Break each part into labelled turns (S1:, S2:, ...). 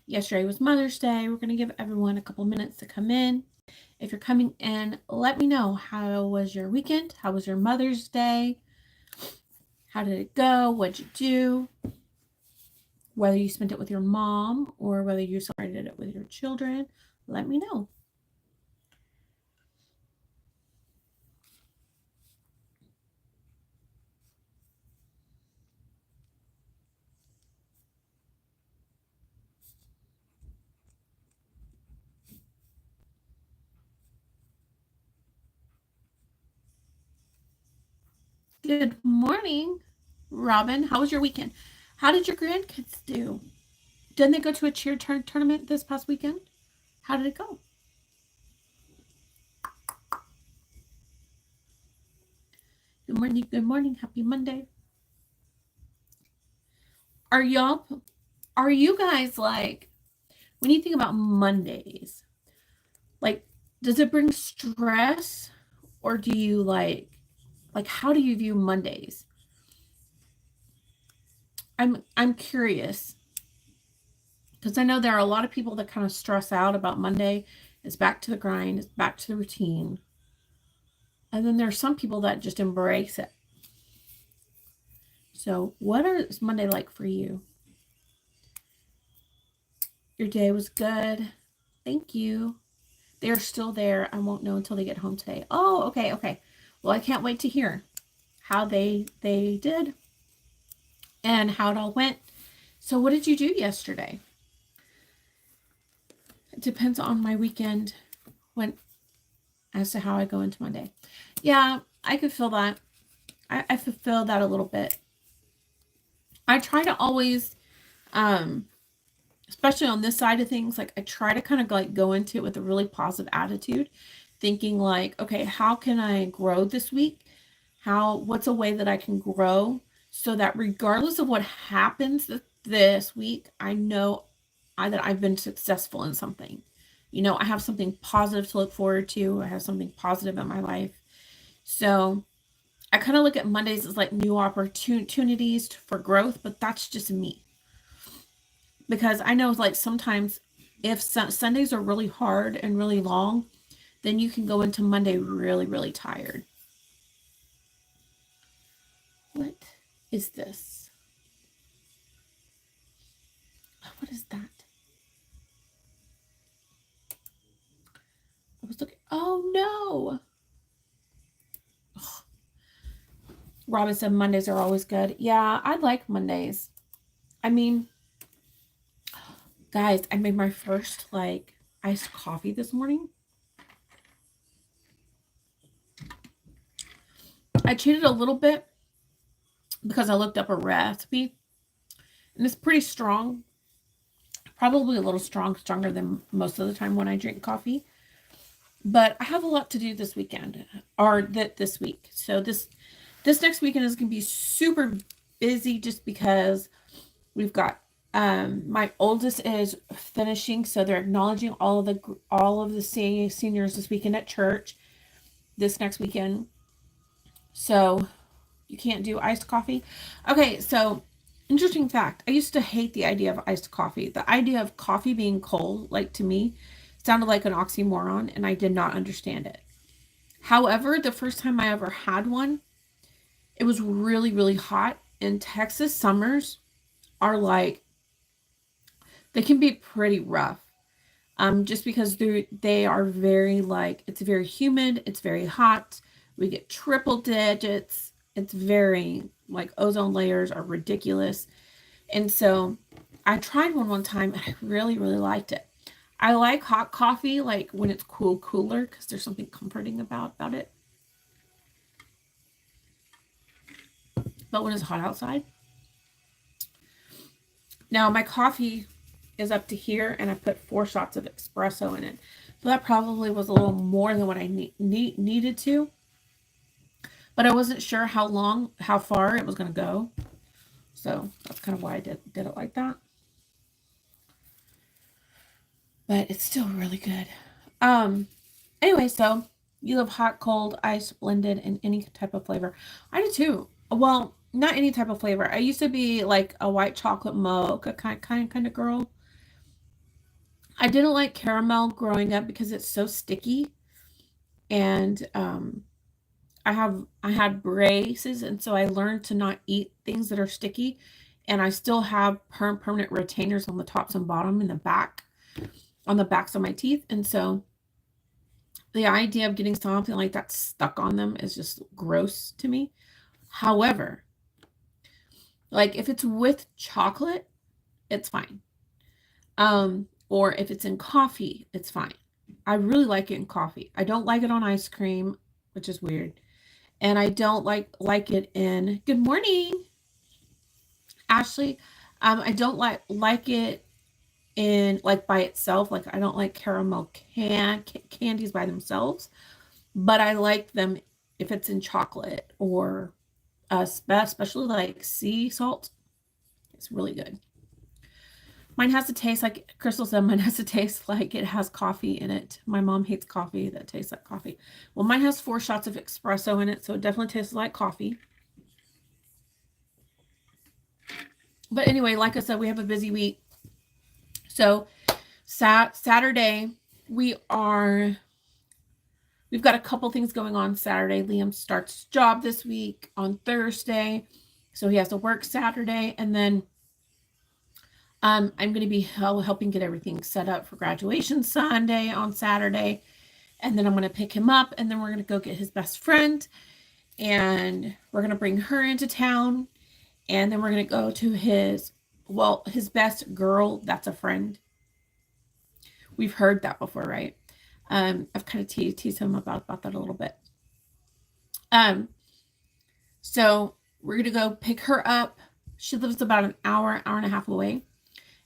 S1: Yesterday was Mother's Day. We're going to give everyone a couple minutes to come in. If you're coming in, let me know, how was your weekend? How was your Mother's Day? How did it go? What'd you do? Whether you spent it with your mom or whether you celebrated it with your children, let me know. Good morning, Robin. How was your weekend? How did your grandkids do? Didn't they go to a cheer tournament this past weekend? How did it go? Good morning. Good morning. Happy Monday. Are you guys like, when you think about Mondays, like, does it bring stress, or do you like how do you view Mondays? I'm curious, because I know there are a lot of people that kind of stress out about Monday. It's back to the grind, it's back to the routine. And then there are some people that just embrace it. So, what is Monday like for you? Your day was good. Thank you. They're still there. I won't know until they get home today. Oh, okay, okay. Well, I can't wait to hear how they did and how it all went. So, what did you do yesterday? It depends on my weekend when as to how I go into Monday. Yeah, I could feel that. I feel that a little bit. I try to always, especially on this side of things, like I try to kind of like go into it with a really positive attitude, thinking like, okay, how can I grow this week? What's a way that I can grow so that regardless of what happens this week, I know that I've been successful in something. I have something positive to look forward to. I have something positive in my life. So I kind of look at Mondays as like new opportunities for growth, but that's just me. Because I know like sometimes if Sundays are really hard and really long, then you can go into Monday really, really tired. What is this? What is that? I was looking. Oh no. Ugh. Robin said Mondays are always good. Yeah, I like Mondays. I mean, guys, I made my first like iced coffee this morning. I cheated a little bit because I looked up a recipe, and it's pretty strong. Probably a little stronger than most of the time when I drink coffee. But I have a lot to do this weekend, or this week. So this next weekend is going to be super busy, just because we've got my oldest is finishing, so they're acknowledging all of the seniors this weekend at church. This next weekend, so you can't do iced coffee. Okay, so interesting fact. I used to hate the idea of iced coffee. The idea of coffee being cold, like to me, sounded like an oxymoron, and I did not understand it. However, the first time I ever had one, it was really, really hot. And Texas summers are like, they can be pretty rough. Just because they are very like, it's very humid, it's very hot. We get triple digits. It's very like, ozone layers are ridiculous. And so I tried one time and I really, really liked it. I like hot coffee, like when it's cooler, because there's something comforting about it. But when it's hot outside. Now my coffee is up to here, and I put 4 shots of espresso in it. So that probably was a little more than what I needed to. But I wasn't sure how far it was going to go. So that's kind of why I did it like that. But it's still really good. Anyway, so you love hot, cold, ice, blended, and any type of flavor. I do too. Well, not any type of flavor. I used to be like a white chocolate mocha kind of girl. I didn't like caramel growing up because it's so sticky, and I had braces, and so I learned to not eat things that are sticky, and I still have permanent retainers on the tops and bottom in the back, on the backs of my teeth, and so the idea of getting something like that stuck on them is just gross to me. However, like if it's with chocolate, it's fine. Or if it's in coffee, it's fine. I really like it in coffee. I don't like it on ice cream, which is weird. And I don't like it in good morning, Ashley. I don't like it in like by itself. Like I don't like caramel candies by themselves, but I like them if it's in chocolate or especially like sea salt. It's really good. Mine has to taste like Crystal said. Mine has to taste like it has coffee in it. My mom hates coffee that tastes like coffee. Well, mine has 4 shots of espresso in it, so it definitely tastes like coffee. But anyway, like I said, we have a busy week. So Saturday, we've got a couple things going on Saturday. Liam starts job this week on Thursday, so he has to work Saturday, and then I'm going to be helping get everything set up for graduation Sunday on Saturday. And then I'm going to pick him up, and then we're going to go get his best friend, and we're going to bring her into town. And then we're going to go to his best girl that's a friend. We've heard that before, right? I've kind of teased him about that a little bit. So we're going to go pick her up. She lives about an hour and a half away.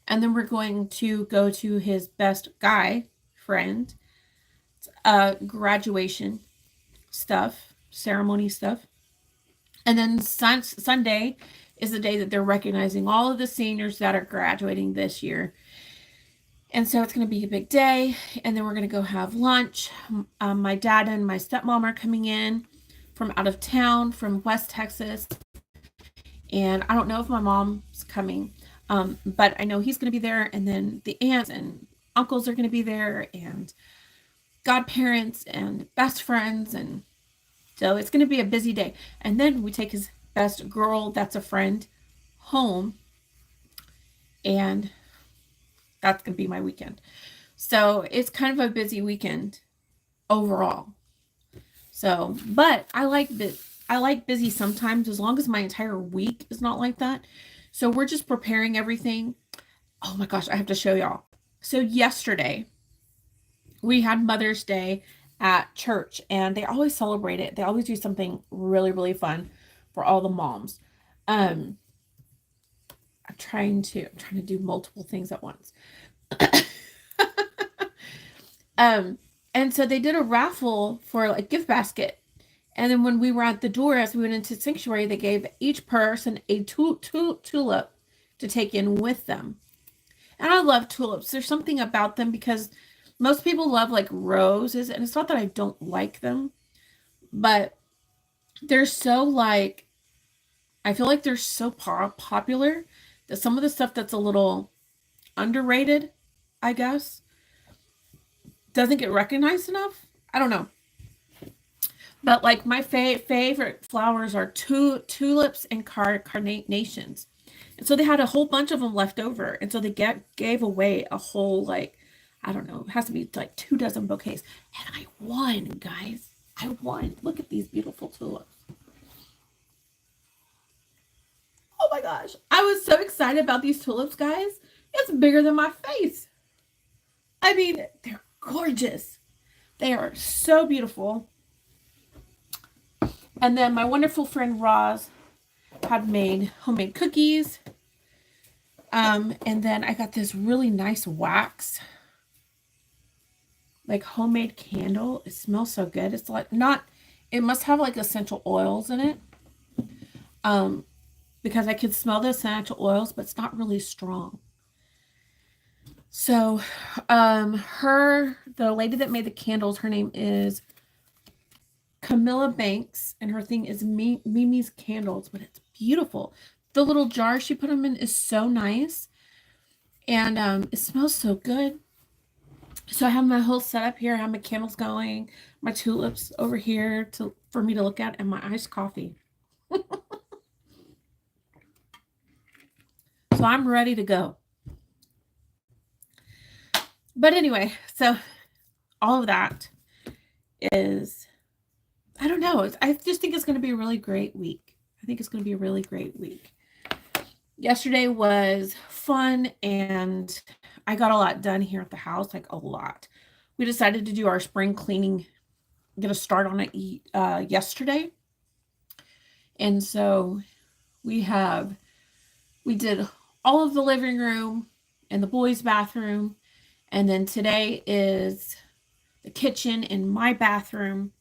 S1: And then we're going to go to his best guy friend, graduation stuff, ceremony stuff. And then Sunday is the day that they're recognizing all of the seniors that are graduating this year. And so it's going to be a big day. And then we're going to go have lunch. My dad and my stepmom are coming in from out of town, from West Texas. And I don't know if my mom's coming. But I know he's going to be there, and then the aunts and uncles are going to be there, and godparents and best friends, and so it's going to be a busy day. And then we take his best girl that's a friend home, and that's going to be my weekend. So it's kind of a busy weekend overall. So, but I like busy sometimes, as long as my entire week is not like that. So we're just preparing everything. Oh my gosh, I have to show y'all. So yesterday, we had Mother's Day at church, and they always celebrate it. They always do something really, really fun for all the moms. I'm trying to do multiple things at once. And so they did a raffle for a gift basket. And then when we were at the door, as we went into sanctuary, they gave each person a tulip to take in with them. And I love tulips. There's something about them because most people love like roses. And it's not that I don't like them, but they're so like, I feel like they're so popular that some of the stuff that's a little underrated, I guess, doesn't get recognized enough. I don't know. But like my favorite flowers are tulips and carnations. And so they had a whole bunch of them left over. And so they gave away a whole, like, I don't know, it has to be like 2 dozen bouquets. And I won, guys. I won. Look at these beautiful tulips. Oh my gosh. I was so excited about these tulips, guys. It's bigger than my face. I mean, they're gorgeous. They are so beautiful. And then my wonderful friend Roz had made homemade cookies. And then I got this really nice wax, like homemade candle. It smells so good. It's like it must have like essential oils in it. Because I could smell the essential oils, but it's not really strong. So, the lady that made the candles, her name is Camilla Banks, and her thing is Mimi's Candles, but it's beautiful. The little jar she put them in is so nice. And it smells so good. So I have my whole setup here. I have my candles going, my tulips over here for me to look at, and my iced coffee. So I'm ready to go. But anyway, so all of that is, I don't know. I just think it's going to be a really great week. I think it's going to be a really great week. Yesterday was fun, and I got a lot done here at the house, like a lot. We decided to do our spring cleaning, get a start on it yesterday. And so we did all of the living room and the boys' bathroom. And then today is the kitchen and my bathroom.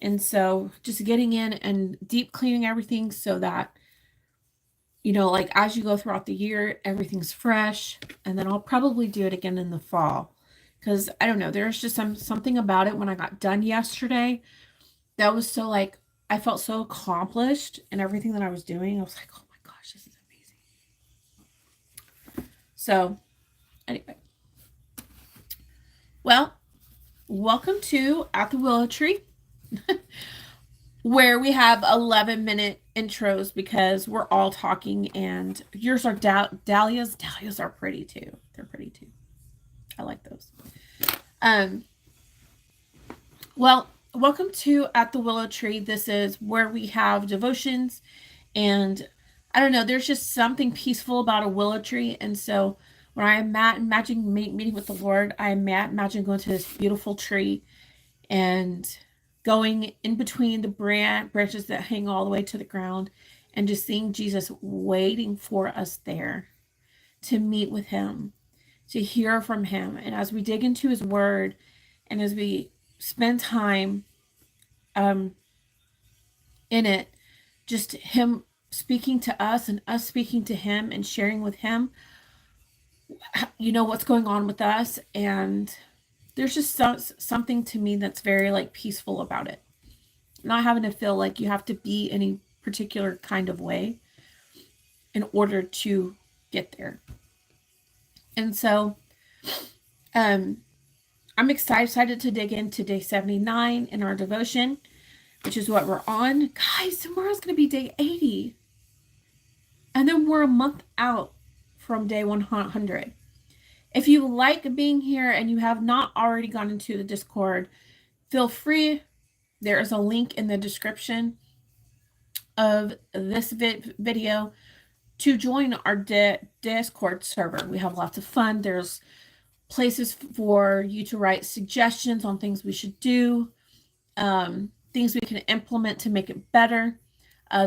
S1: And so just getting in and deep cleaning everything so that, like as you go throughout the year, everything's fresh. And then I'll probably do it again in the fall. Because I don't know, there's just something about it when I got done yesterday that was so I felt so accomplished in everything that I was doing. I was like, oh my gosh, this is amazing. So anyway, well, welcome to At the Willow Tree, where we have 11-minute intros because we're all talking, and yours are dahlias. Dahlias are pretty too. They're pretty too. I like those. Well, welcome to At the Willow Tree. This is where we have devotions, and I don't know, there's just something peaceful about a willow tree. And so when I imagine meeting with the Lord, I imagine going to this beautiful tree and going in between the branches that hang all the way to the ground and just seeing Jesus waiting for us there to meet with him, to hear from him. And as we dig into his word and as we spend time in it, just him speaking to us and us speaking to him and sharing with him, what's going on with us. And there's just something to me that's very peaceful about it. Not having to feel like you have to be any particular kind of way in order to get there. And so I'm excited to dig into day 79 in our devotion, which is what we're on. Guys, tomorrow's going to be day 80. And then we're a month out from day 100. If you like being here and you have not already gone into the Discord, feel free. There is a link in the description of this video to join our Discord server. We have lots of fun. There's places for you to write suggestions on things we should do, things we can implement to make it better.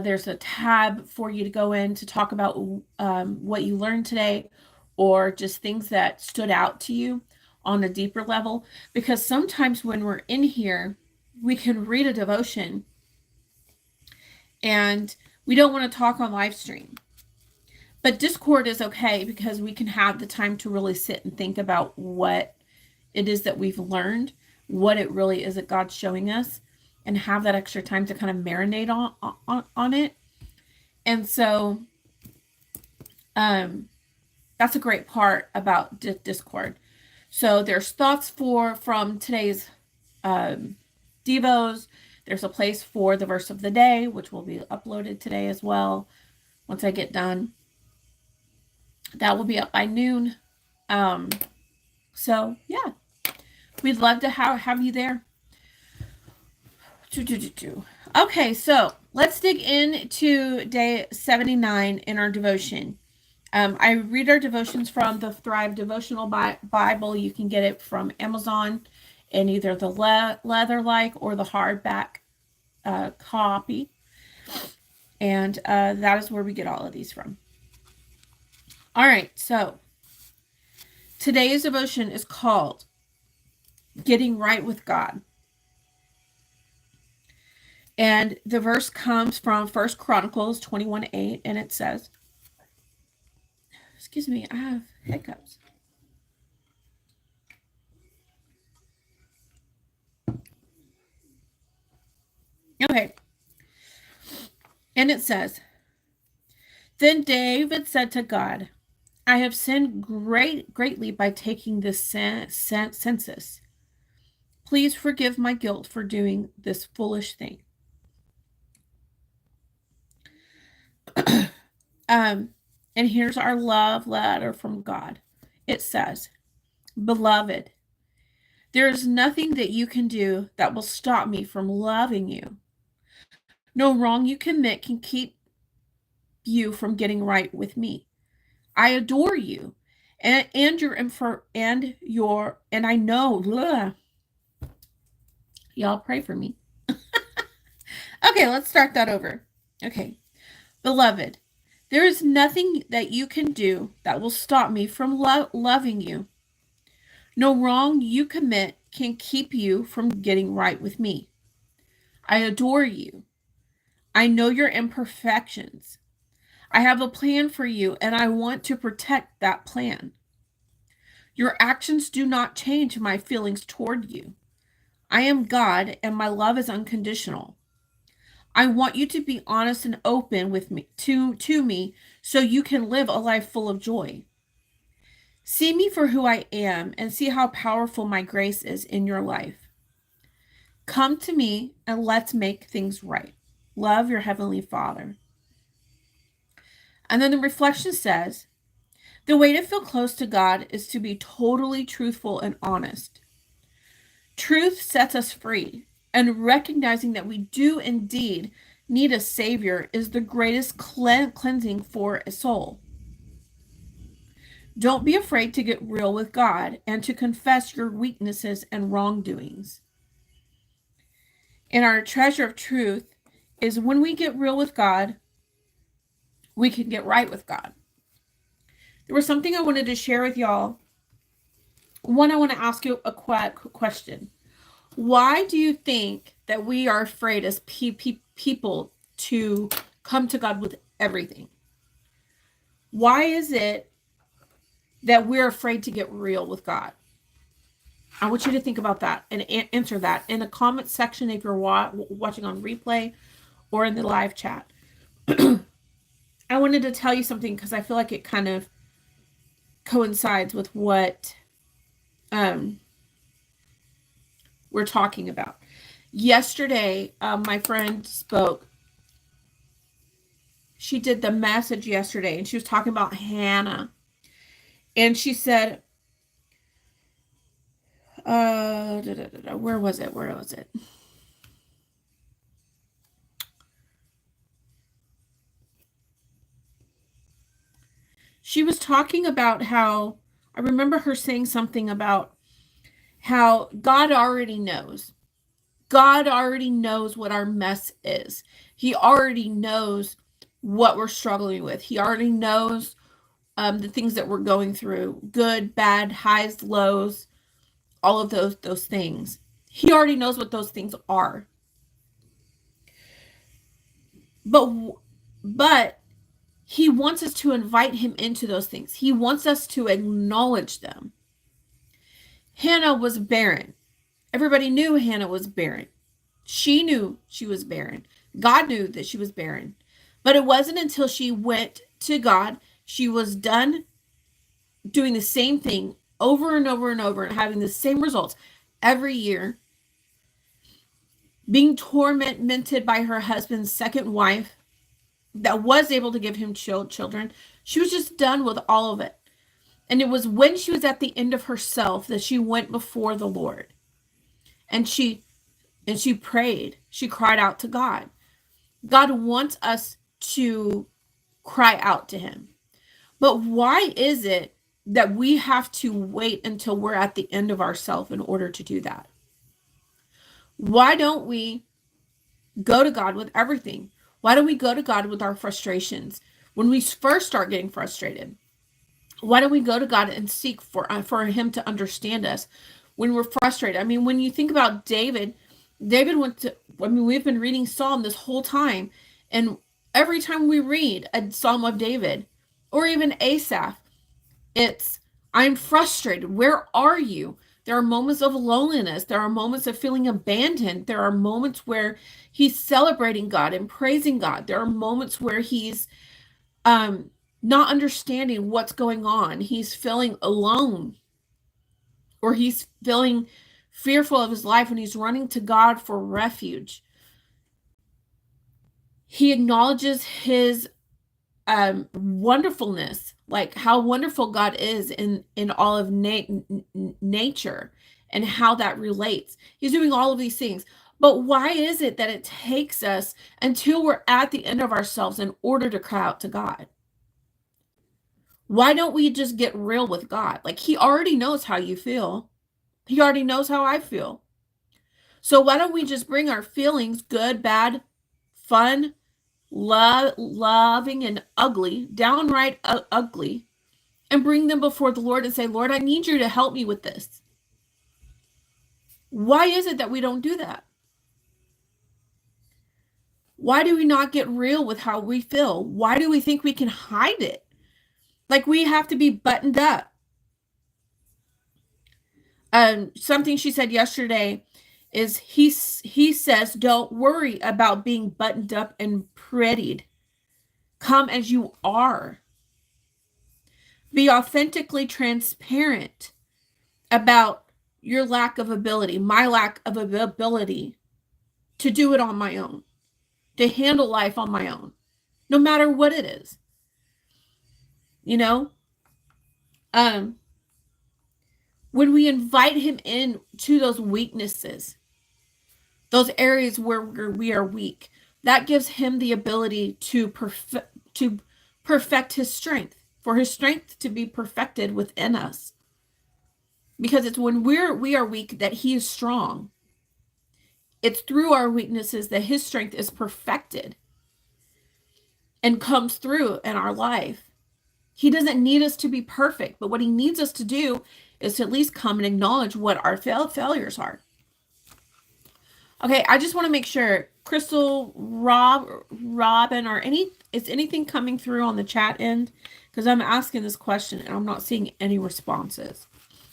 S1: There's a tab for you to go in to talk about what you learned today, or just things that stood out to you on a deeper level. Because sometimes when we're in here, we can read a devotion and we don't want to talk on live stream. But Discord is okay because we can have the time to really sit and think about what it is that we've learned, what it really is that God's showing us, and have that extra time to kind of marinate on it. And so that's a great part about Discord. So there's thoughts from today's devos. There's a place for the verse of the day, which will be uploaded today as well once I get done. That will be up by noon. So yeah, we'd love to have you there. Okay, so let's dig into day 79 in our devotion. I read our devotions from the Thrive Devotional Bible. You can get it from Amazon in either the leather-like or the hardback copy. And that is where we get all of these from. All right, so today's devotion is called Getting Right with God. And the verse comes from 1 Chronicles 21:8, and it says, excuse me, I have hiccups. Okay. And it says, Then David said to God, I have sinned greatly by taking this census. Please forgive my guilt for doing this foolish thing. And here's our love letter from God. It says, Beloved, there is nothing that you can do that will stop me from loving you. No wrong you commit can keep you from getting right with me. I adore you, and I know. Y'all pray for me. Okay, let's start that over. Okay, beloved, there is nothing that you can do that will stop me from loving you. No wrong you commit can keep you from getting right with me. I adore you. I know your imperfections. I have a plan for you, and I want to protect that plan. Your actions do not change my feelings toward you. I am God, and my love is unconditional. I want you to be honest and open with me to me so you can live a life full of joy. See me for who I am and see how powerful my grace is in your life. Come to me and let's make things right. Love your Heavenly Father. And then the reflection says, the way to feel close to God is to be totally truthful and honest. Truth sets us free, and recognizing that we do indeed need a Savior is the greatest cleansing for a soul. Don't be afraid to get real with God and to confess your weaknesses and wrongdoings. And our treasure of truth is when we get real with God, we can get right with God. There was something I wanted to share with y'all. One, I want to ask you a question. Why do you think that we are afraid as people to come to God with everything? Why is it that we're afraid to get real with God? I want you to think about that and answer that in the comment section if you're watching on replay or in the live chat. I wanted to tell you something because I feel like it kind of coincides with what we're talking about. Yesterday, my friend spoke. She did the message yesterday, and she was talking about Hannah. And she said, where was it? She was talking about how, I remember her saying something about how God already knows. God already knows what our mess is. He already knows what we're struggling with. He already knows the things that we're going through, good, bad, highs, lows, all of those things. He already knows what those things are. But he wants us to invite him into those things. He wants us to acknowledge them. Hannah was barren. Everybody knew Hannah was barren. She knew she was barren. God knew that she was barren. But it wasn't until she went to God, she was done doing the same thing over and over and over and having the same results every year, being tormented by her husband's second wife that was able to give him children. She was just done with all of it. And it was when she was at the end of herself that she went before the Lord. And she prayed. She cried out to God. God wants us to cry out to him. But why is it that we have to wait until we're at the end of ourselves in order to do that? Why don't we go to God with everything? Why don't we go to God with our frustrations when we first start getting frustrated? Why don't we go to God and seek for him to understand us when we're frustrated? I mean, when you think about David went to, we've been reading Psalm this whole time, and every time we read a Psalm of David, or even Asaph, it's, I'm frustrated. Where are you? There are moments of loneliness. There are moments of feeling abandoned. There are moments where he's celebrating God and praising God. There are moments where he's not understanding what's going on. He's feeling alone, or he's feeling fearful of his life, and he's running to God for refuge. He acknowledges his wonderfulness, like how wonderful God is in all of nature and how that relates. He's doing all of these things. But why is it that it takes us until we're at the end of ourselves in order to cry out to God? Why don't we just get real with God? Like, he already knows how you feel. He already knows how I feel. So why don't we just bring our feelings, good, bad, fun, loving, and ugly, downright ugly, and bring them before the Lord and say, Lord, I need you to help me with this. Why is it that we don't do that? Why do we not get real with how we feel? Why do we think we can hide it? Like, we have to be buttoned up. Something she said yesterday is he says, don't worry about being buttoned up and prettied. Come as you are. Be authentically transparent about your lack of ability, my lack of ability to do it on my own, to handle life on my own, no matter what it is. You know, when we invite him in to those weaknesses, those areas where we are weak, that gives him the ability to perfect his strength, for his strength to be perfected within us. Because it's when we are weak that he is strong. It's through our weaknesses that his strength is perfected and comes through in our life. He doesn't need us to be perfect, but what he needs us to do is to at least come and acknowledge what our failures are. Okay, I just want to make sure, Crystal, Robin, or is anything coming through on the chat end? Because I'm asking this question and I'm not seeing any responses.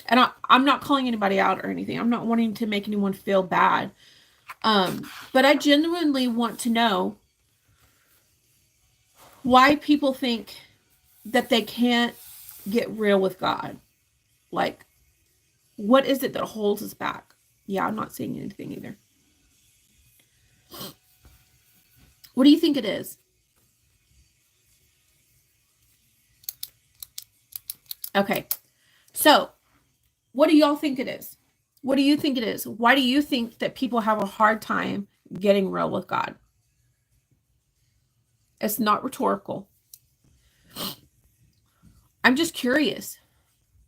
S1: And I'm not calling anybody out or anything. I'm not wanting to make anyone feel bad. But I genuinely want to know why people think that they can't get real with God. Like, what is it that holds us back? Yeah, I'm not seeing anything either. What do you think it is? Okay, so what do y'all think it is? What do you think it is? Why do you think that people have a hard time getting real with God? It's not rhetorical. I'm just curious.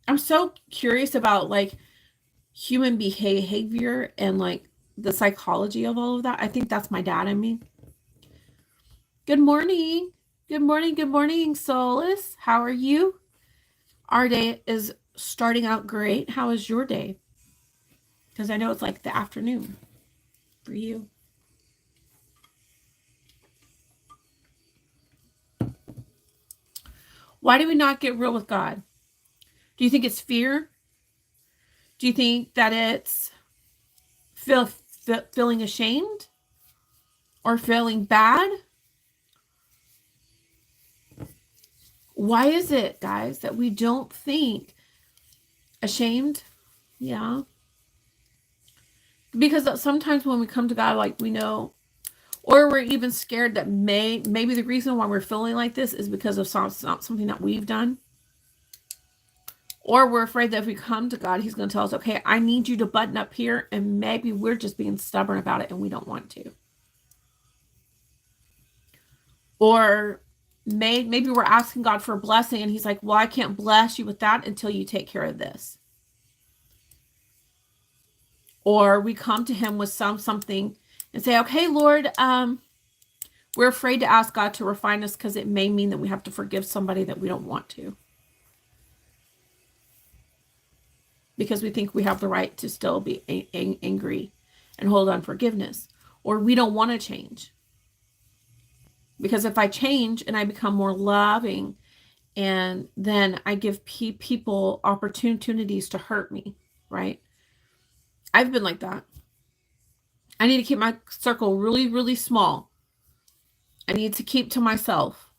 S1: I'm so curious about, like, human behavior and, like, the psychology of all of that. I think that's my dad in me. Good morning. Good morning. Good morning, Solace. How are you? Our day is starting out great. How is your day? Because I know it's like the afternoon for you. Why do we not get real with God? Do you think it's fear? Do you think that it's feeling ashamed or feeling bad? Why is it, guys, that we don't think ashamed? Yeah. Because sometimes when we come to God, like, we know, or we're even scared that maybe the reason why we're feeling like this is because of something that we've done. Or we're afraid that if we come to God, he's going to tell us, okay, I need you to button up here. And maybe we're just being stubborn about it and we don't want to. Or maybe we're asking God for a blessing and he's like, well, I can't bless you with that until you take care of this. Or we come to him with something and say, okay, Lord, we're afraid to ask God to refine us because it may mean that we have to forgive somebody that we don't want to. Because we think we have the right to still be angry and hold on forgiveness. Or we don't want to change. Because if I change and I become more loving, and then I give people opportunities to hurt me, right? I've been like that. I need to keep my circle really, really small. I need to keep to myself.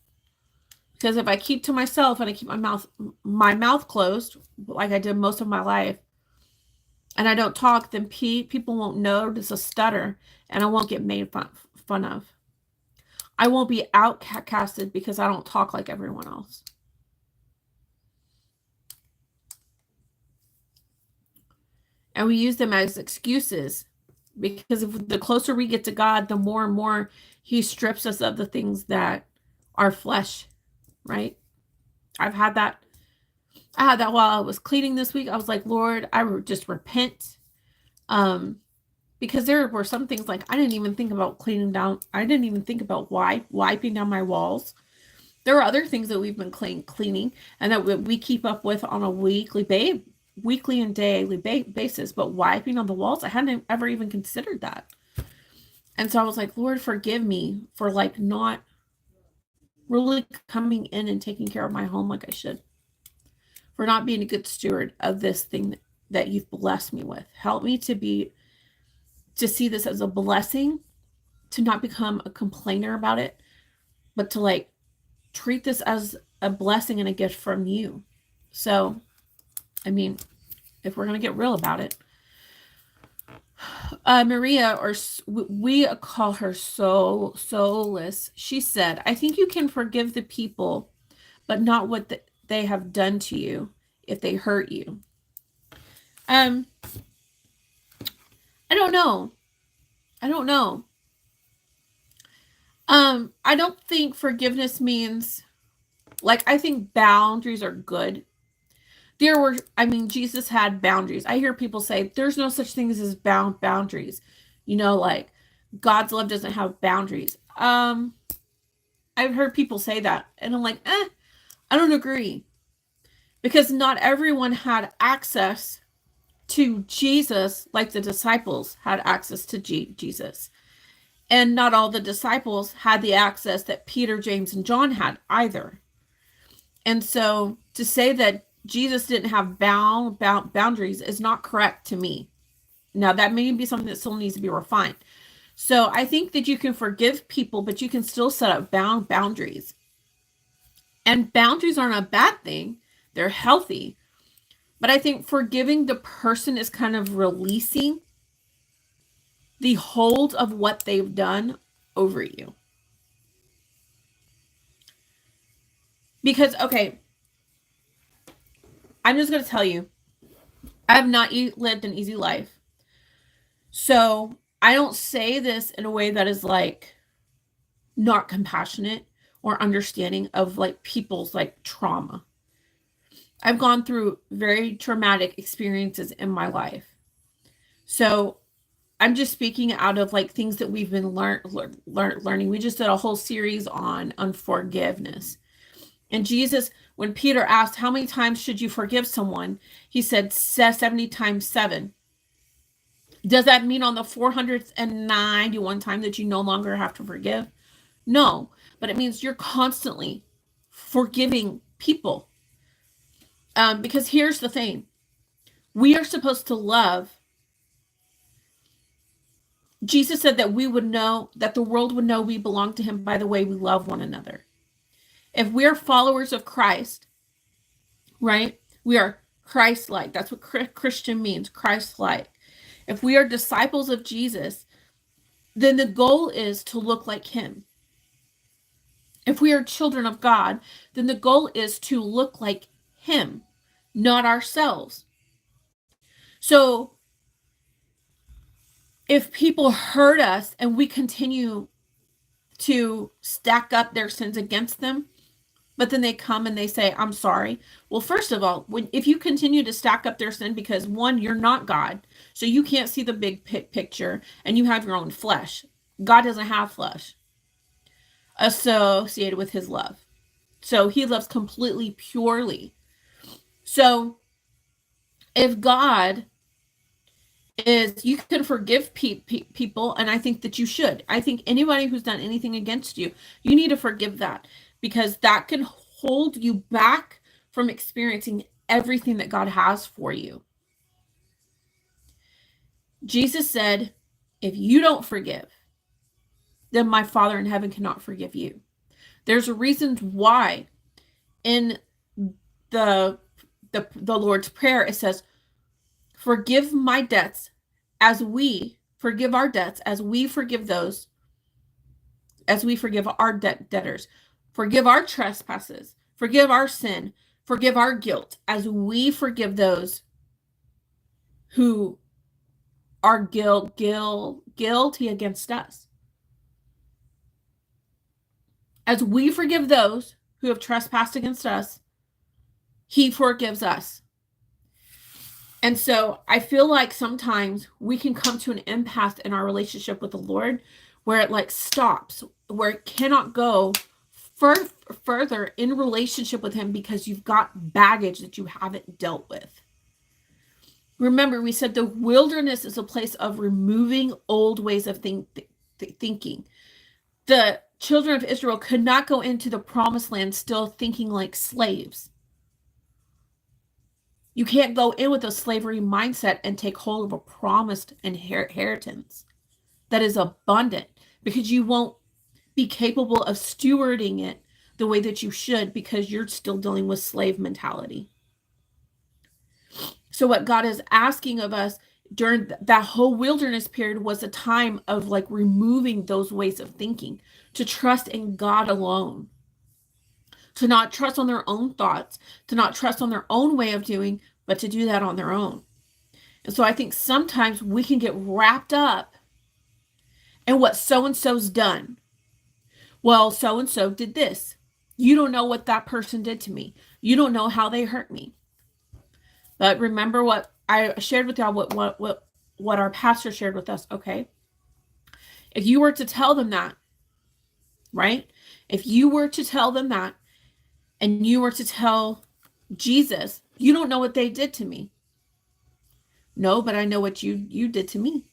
S1: says if I keep to myself and I keep my mouth closed, like I did most of my life, and I don't talk, then people won't notice a stutter, and I won't get made fun of. I won't be outcasted because I don't talk like everyone else. And we use them as excuses, because if the closer we get to God, the more and more he strips us of the things that are flesh, right? I had that while I was cleaning this week. I was like, Lord, I just repent. Because there were some things like I didn't even think about cleaning down. I didn't even think about wiping down my walls. There are other things that we've been cleaning and that we keep up with on a weekly and daily basis. But wiping on the walls, I hadn't ever even considered that. And so I was like, Lord, forgive me for like not really coming in and taking care of my home like I should. For not being a good steward of this thing that you've blessed me with. Help me to see this as a blessing, to not become a complainer about it, but to like treat this as a blessing and a gift from you. So, I mean, if we're going to get real about it, Maria, or we call her Soulless, she said, I think you can forgive the people, but not what they have done to you if they hurt you. I don't know. I don't think forgiveness means, like, I think boundaries are good. Jesus had boundaries. I hear people say there's no such thing as boundaries. Like God's love doesn't have boundaries. I've heard people say that, and I'm like, I don't agree. Because not everyone had access to Jesus like the disciples had access to Jesus. And not all the disciples had the access that Peter, James, and John had either. And so to say that Jesus didn't have boundaries is not correct to me. Now, that may be something that still needs to be refined. So I think that you can forgive people, but you can still set up boundaries. And boundaries aren't a bad thing. They're healthy. But I think forgiving the person is kind of releasing the hold of what they've done over you. Because, okay, I'm just going to tell you, I have not lived an easy life. So I don't say this in a way that is like not compassionate or understanding of like people's like trauma. I've gone through very traumatic experiences in my life. So I'm just speaking out of like things that we've been learning. We just did a whole series on unforgiveness. And Jesus, when Peter asked, how many times should you forgive someone? He said 70 times 7. Does that mean on the 491 time that you no longer have to forgive? No, but it means you're constantly forgiving people. Because here's the thing. We are supposed to love. Jesus said that we would know, that the world would know we belong to him by the way we love one another. If we're followers of Christ, right? We are Christ-like. That's what Christian means, Christ-like. If we are disciples of Jesus, then the goal is to look like him. If we are children of God, then the goal is to look like him, not ourselves. So if people hurt us and we continue to stack up their sins against them, but then they come and they say, I'm sorry. Well, first of all, if you continue to stack up their sin because, one, you're not God, so you can't see the big picture, and you have your own flesh. God doesn't have flesh associated with his love. So he loves completely purely. So if God is, you can forgive people, and I think that you should. I think anybody who's done anything against you, you need to forgive that, because that can hold you back from experiencing everything that God has for you. Jesus said, if you don't forgive, then my Father in heaven cannot forgive you. There's a reason why in the Lord's Prayer, it says, forgive my debts as we forgive our debts, as we forgive those, as we forgive our debtors. Forgive our trespasses, forgive our sin, forgive our guilt, as we forgive those who are guilty against us. As we forgive those who have trespassed against us, he forgives us. And so I feel like sometimes we can come to an impasse in our relationship with the Lord where it like stops, where it cannot go further in relationship with him because you've got baggage that you haven't dealt with. Remember, we said the wilderness is a place of removing old ways of thinking. The children of Israel could not go into the promised land still thinking like slaves. You can't go in with a slavery mindset and take hold of a promised inheritance that is abundant, because you won't be capable of stewarding it the way that you should because you're still dealing with slave mentality. So what God is asking of us during that whole wilderness period was a time of like removing those ways of thinking, to trust in God alone, to not trust on their own thoughts, to not trust on their own way of doing, but to do that on their own. And so I think sometimes we can get wrapped up in what so-and-so's done. Well, so-and-so did this. You don't know what that person did to me. You don't know how they hurt me. But remember what I shared with y'all, what our pastor shared with us, okay? If you were to tell them that, right? If you were to tell them that, and you were to tell Jesus, you don't know what they did to me. No, but I know what you did to me.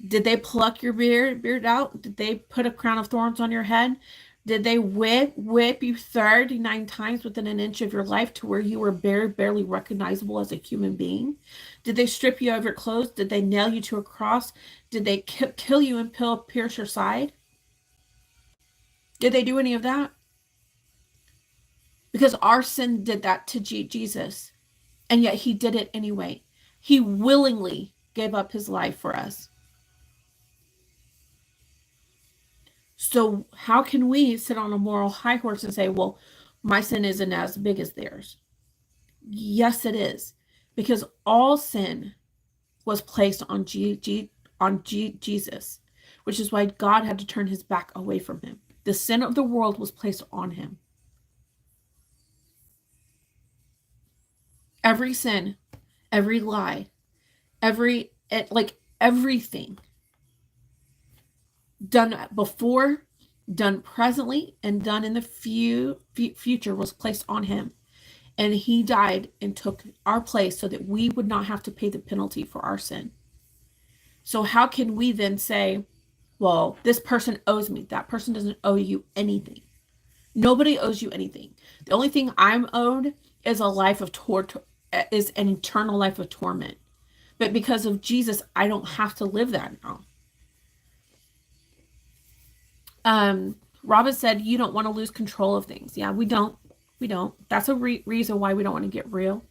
S1: Did they pluck your beard out? Did they put a crown of thorns on your head? Did they whip you 39 times within an inch of your life to where you were barely recognizable as a human being? Did they strip you of your clothes? Did they nail you to a cross? Did they kill you and pierce your side? Did they do any of that? Because our sin did that to Jesus. And yet he did it anyway. He willingly gave up his life for us. So how can we sit on a moral high horse and say, well, my sin isn't as big as theirs? Yes, it is. Because all sin was placed on Jesus, which is why God had to turn his back away from him. The sin of the world was placed on him. Every sin, every lie, everything done before, done presently, and done in the future was placed on him. And he died and took our place so that we would not have to pay the penalty for our sin. So how can we then say, well, this person owes me? That person doesn't owe you anything. Nobody owes you anything. The only thing I'm owed is a life of is an eternal life of torment. But because of Jesus, I don't have to live that now. Robin said, you don't want to lose control of things. Yeah, we don't. We don't. That's a reason why we don't want to get real.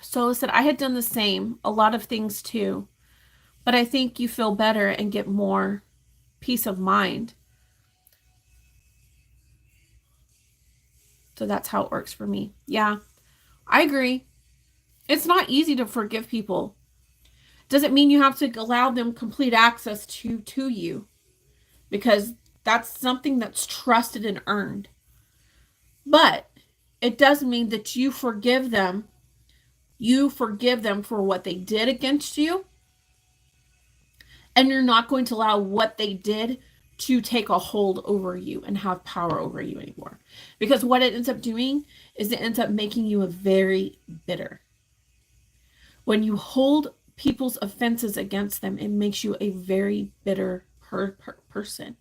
S1: So listen, I had done the same, a lot of things too, but I think you feel better and get more peace of mind. So that's how it works for me. Yeah, I agree. It's not easy to forgive people. Doesn't mean you have to allow them complete access to you, because that's something that's trusted and earned. But it does mean that you forgive them. You forgive them for what they did against you. And you're not going to allow what they did to take a hold over you and have power over you anymore. Because what it ends up doing is it ends up making you a very bitter. When you hold people's offenses against them, it makes you a very bitter person.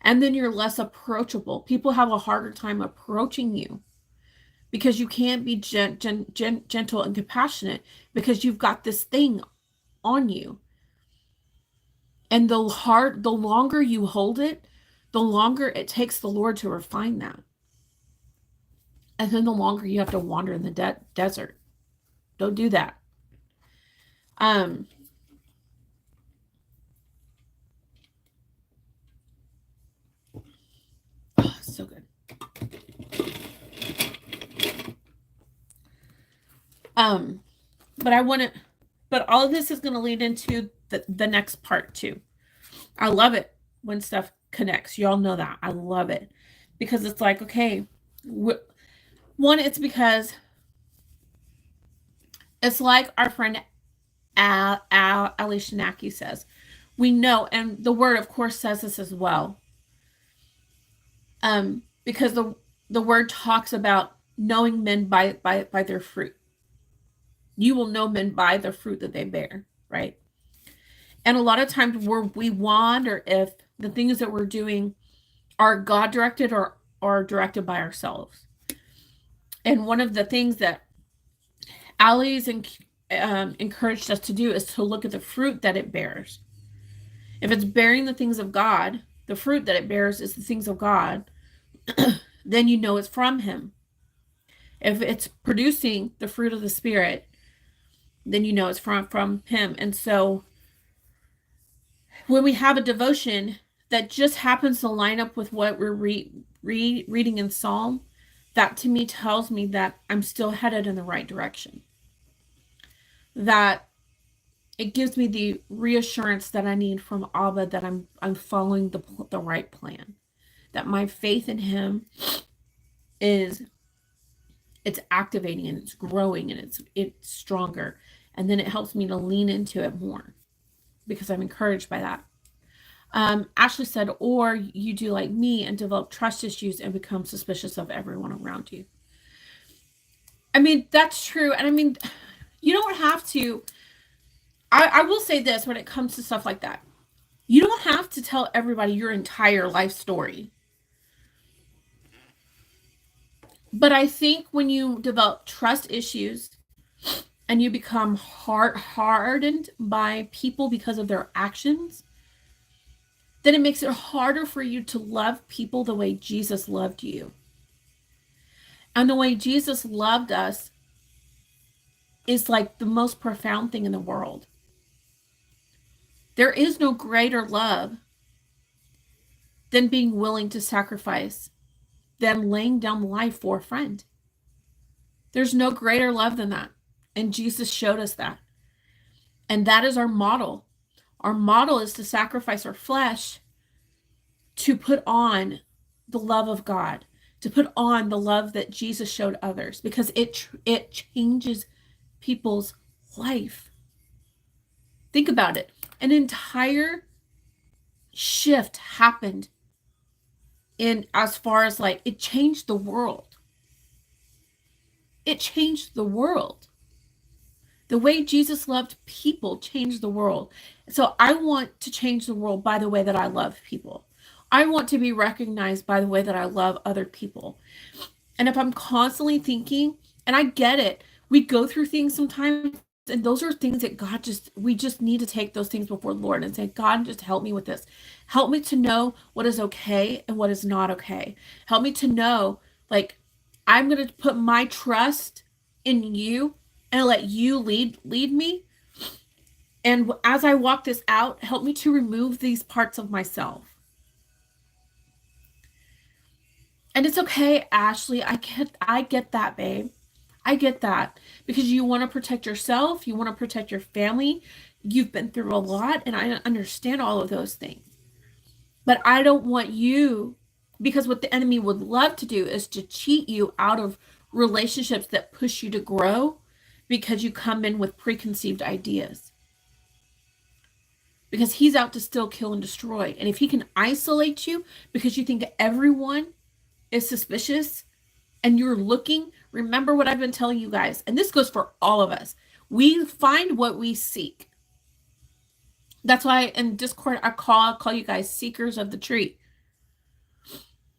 S1: And then you're less approachable. People have a harder time approaching you because you can't be gentle and compassionate because you've got this thing on you. And the longer you hold it, the longer it takes the Lord to refine that. And then the longer you have to wander in the desert. Don't do that. Um, oh, so good. But but all of this is going to lead into the next part too. I love it when stuff connects. Y'all know that. I love it because it's like, okay, one, it's because it's like our friend Ali Shanaki says, we know, and the word, of course, says this as well. Because the word talks about knowing men by their fruit. You will know men by the fruit that they bear, right? And a lot of times we wonder if the things that we're doing are God directed or directed by ourselves. And one of the things that Ali's encouraged us to do is to look at the fruit that it bears. If it's bearing the things of God, the fruit that it bears is the things of God, then you know it's from Him. If it's producing the fruit of the Spirit, then you know it's from Him. And so when we have a devotion that just happens to line up with what we're reading in Psalm, that to me tells me that I'm still headed in the right direction. That it gives me the reassurance that I need from Abba that I'm following the right plan. That my faith in Him it's activating and it's growing and it's stronger. And then it helps me to lean into it more because I'm encouraged by that. Ashley said, or you do like me and develop trust issues and become suspicious of everyone around you. I mean, that's true. And I mean, you don't have to. I will say this when it comes to stuff like that. You don't have to tell everybody your entire life story. But I think when you develop trust issues and you become hardened by people because of their actions, then it makes it harder for you to love people the way Jesus loved you. And the way Jesus loved us is like the most profound thing in the world. There is no greater love than being willing to sacrifice, than laying down life for a friend. There's no greater love than that. And Jesus showed us that. And that is our model. Our model is to sacrifice our flesh to put on the love of God, to put on the love that Jesus showed others, because it changes people's life. Think about it. An entire shift happened in as far as like it changed the world. It changed the world. The way Jesus loved people changed the world. So I want to change the world by the way that I love people. I want to be recognized by the way that I love other people. And if I'm constantly thinking, and I get it, we go through things sometimes, and those are things that we just need to take those things before the Lord and say, God, just help me with this. Help me to know what is okay and what is not okay. Help me to know, like, I'm going to put my trust in you and let you lead me. And as I walk this out, help me to remove these parts of myself. And it's okay, Ashley. I get that, babe. I get that because you want to protect yourself. You want to protect your family. You've been through a lot, and I understand all of those things. But I don't want you, because what the enemy would love to do is to cheat you out of relationships that push you to grow because you come in with preconceived ideas. Because he's out to steal, kill, and destroy. And if he can isolate you because you think everyone is suspicious and you're looking, remember what I've been telling you guys, and this goes for all of us. We find what we seek. That's why in Discord I call you guys seekers of the tree.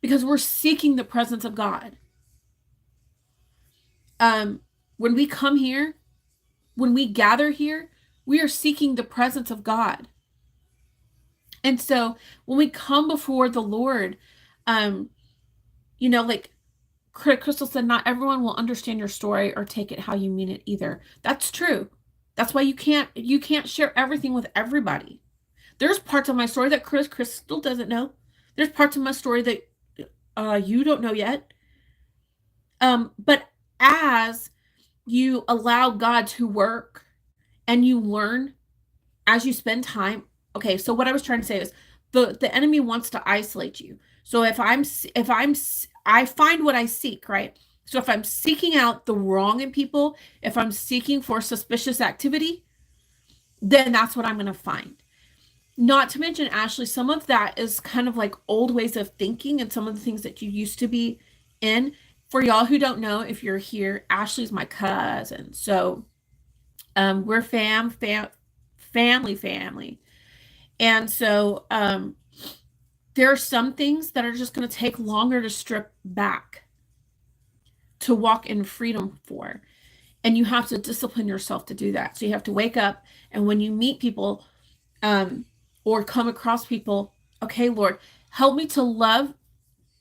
S1: Because we're seeking the presence of God. When we come here, when we gather here, we are seeking the presence of God. And so when we come before the Lord, um, like Crystal said, not everyone will understand your story or take it how you mean it either. That's true. That's why you can't share everything with everybody. There's parts of my story that Crystal doesn't know. There's parts of my story that you don't know yet. But as you allow God to work and you learn as you spend time. Okay, so what I was trying to say is the enemy wants to isolate you. So I find what I seek, right? So if I'm seeking out the wrong in people, if I'm seeking for suspicious activity, then that's what I'm going to find. Not to mention, Ashley, some of that is kind of like old ways of thinking and some of the things that you used to be in. For y'all who don't know, if you're here, Ashley's my cousin. So we're family. And so there are some things that are just going to take longer to strip back, to walk in freedom for. And you have to discipline yourself to do that. So you have to wake up, and when you meet people or come across people, okay, Lord, help me to love.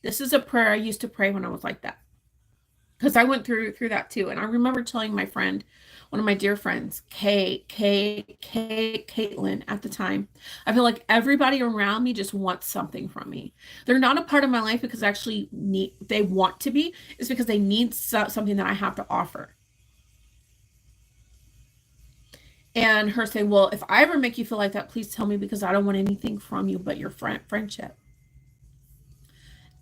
S1: This is a prayer I used to pray when I was like that, because I went through that too. And I remember telling my friend, one of my dear friends, Caitlin at the time, I feel like everybody around me just wants something from me. They're not a part of my life because they want to be. It's because they need something that I have to offer. And her saying, well, if I ever make you feel like that, please tell me, because I don't want anything from you but your friendship.